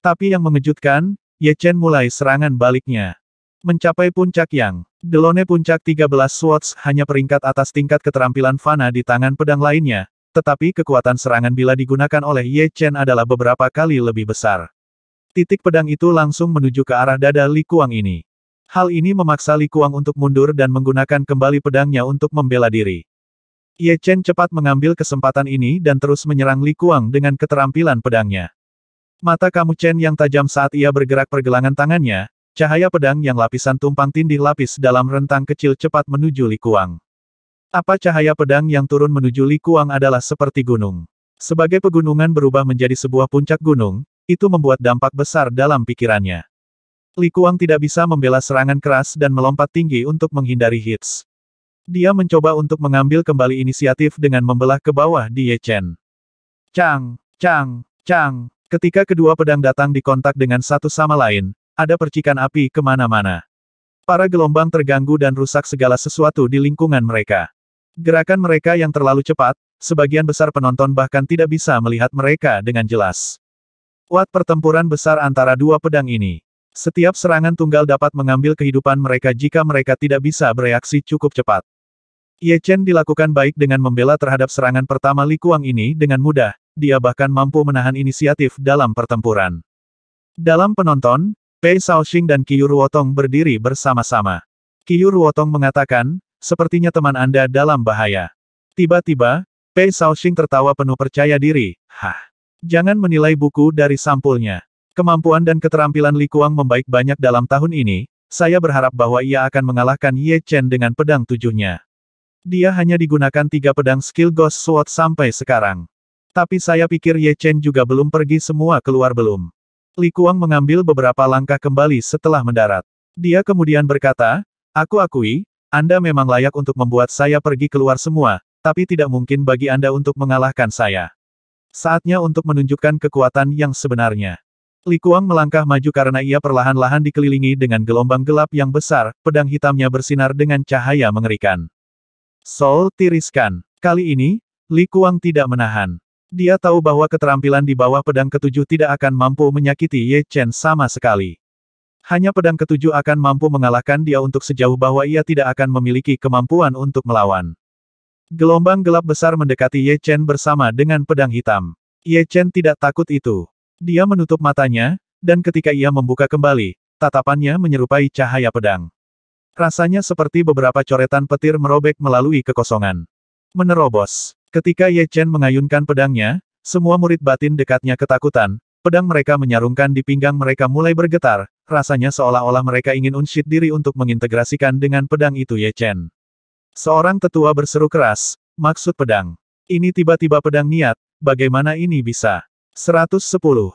Tapi yang mengejutkan, Ye Chen mulai serangan baliknya. Mencapai puncak yang, Delone puncak 13 Swords hanya peringkat atas tingkat keterampilan fana di tangan pedang lainnya, tetapi kekuatan serangan bila digunakan oleh Ye Chen adalah beberapa kali lebih besar. Titik pedang itu langsung menuju ke arah dada Li Kuang ini. Hal ini memaksa Li Kuang untuk mundur dan menggunakan kembali pedangnya untuk membela diri. Ye Chen cepat mengambil kesempatan ini dan terus menyerang Li Kuang dengan keterampilan pedangnya. Mata kamu Chen yang tajam saat ia bergerak pergelangan tangannya, cahaya pedang yang lapisan tumpang tindih lapis dalam rentang kecil cepat menuju Li Kuang. Apa cahaya pedang yang turun menuju Li Kuang adalah seperti gunung. Sebagai pegunungan berubah menjadi sebuah puncak gunung, Itu membuat dampak besar dalam pikirannya. Li Kuang tidak bisa membela serangan keras dan melompat tinggi untuk menghindari hits. Dia mencoba untuk mengambil kembali inisiatif dengan membelah ke bawah di Ye Chen. Cang, cang, cang. Ketika kedua pedang datang di kontak dengan satu sama lain, ada percikan api kemana-mana. Para gelombang terganggu dan rusak segala sesuatu di lingkungan mereka. Gerakan mereka yang terlalu cepat, sebagian besar penonton bahkan tidak bisa melihat mereka dengan jelas. Watt pertempuran besar antara dua pedang ini. Setiap serangan tunggal dapat mengambil kehidupan mereka jika mereka tidak bisa bereaksi cukup cepat. Ye Chen dilakukan baik dengan membela terhadap serangan pertama Li Kuang ini dengan mudah, dia bahkan mampu menahan inisiatif dalam pertempuran. Dalam penonton, Pei Shaoxing dan Qiu Ruotong berdiri bersama-sama. Qiu Ruotong mengatakan, sepertinya teman Anda dalam bahaya. Tiba-tiba, Pei Shaoxing tertawa penuh percaya diri, hah. Jangan menilai buku dari sampulnya. Kemampuan dan keterampilan Li Kuang membaik banyak dalam tahun ini, saya berharap bahwa ia akan mengalahkan Ye Chen dengan pedang tujuhnya. Dia hanya digunakan 3 pedang skill Ghost Sword sampai sekarang. Tapi saya pikir Ye Chen juga belum pergi semua keluar belum. Li Kuang mengambil beberapa langkah kembali setelah mendarat. Dia kemudian berkata, aku akui, Anda memang layak untuk membuat saya pergi keluar semua, tapi tidak mungkin bagi Anda untuk mengalahkan saya. Saatnya untuk menunjukkan kekuatan yang sebenarnya. Li Kuang melangkah maju karena ia perlahan-lahan dikelilingi dengan gelombang gelap yang besar, pedang hitamnya bersinar dengan cahaya mengerikan. Soul tiriskan. Kali ini, Li Kuang tidak menahan. Dia tahu bahwa keterampilan di bawah pedang ketujuh tidak akan mampu menyakiti Ye Chen sama sekali. Hanya pedang ketujuh akan mampu mengalahkan dia untuk sejauh bahwa ia tidak akan memiliki kemampuan untuk melawan. Gelombang gelap besar mendekati Ye Chen bersama dengan pedang hitam. Ye Chen tidak takut itu. Dia menutup matanya, dan ketika ia membuka kembali, tatapannya menyerupai cahaya pedang. Rasanya seperti beberapa coretan petir merobek melalui kekosongan. Menerobos. Ketika Ye Chen mengayunkan pedangnya, semua murid batin dekatnya ketakutan, pedang mereka menyarungkan di pinggang mereka mulai bergetar, rasanya seolah-olah mereka ingin unsheath diri untuk mengintegrasikan dengan pedang itu Ye Chen. Seorang tetua berseru keras, maksud pedang. Ini tiba-tiba pedang niat, bagaimana ini bisa? 110.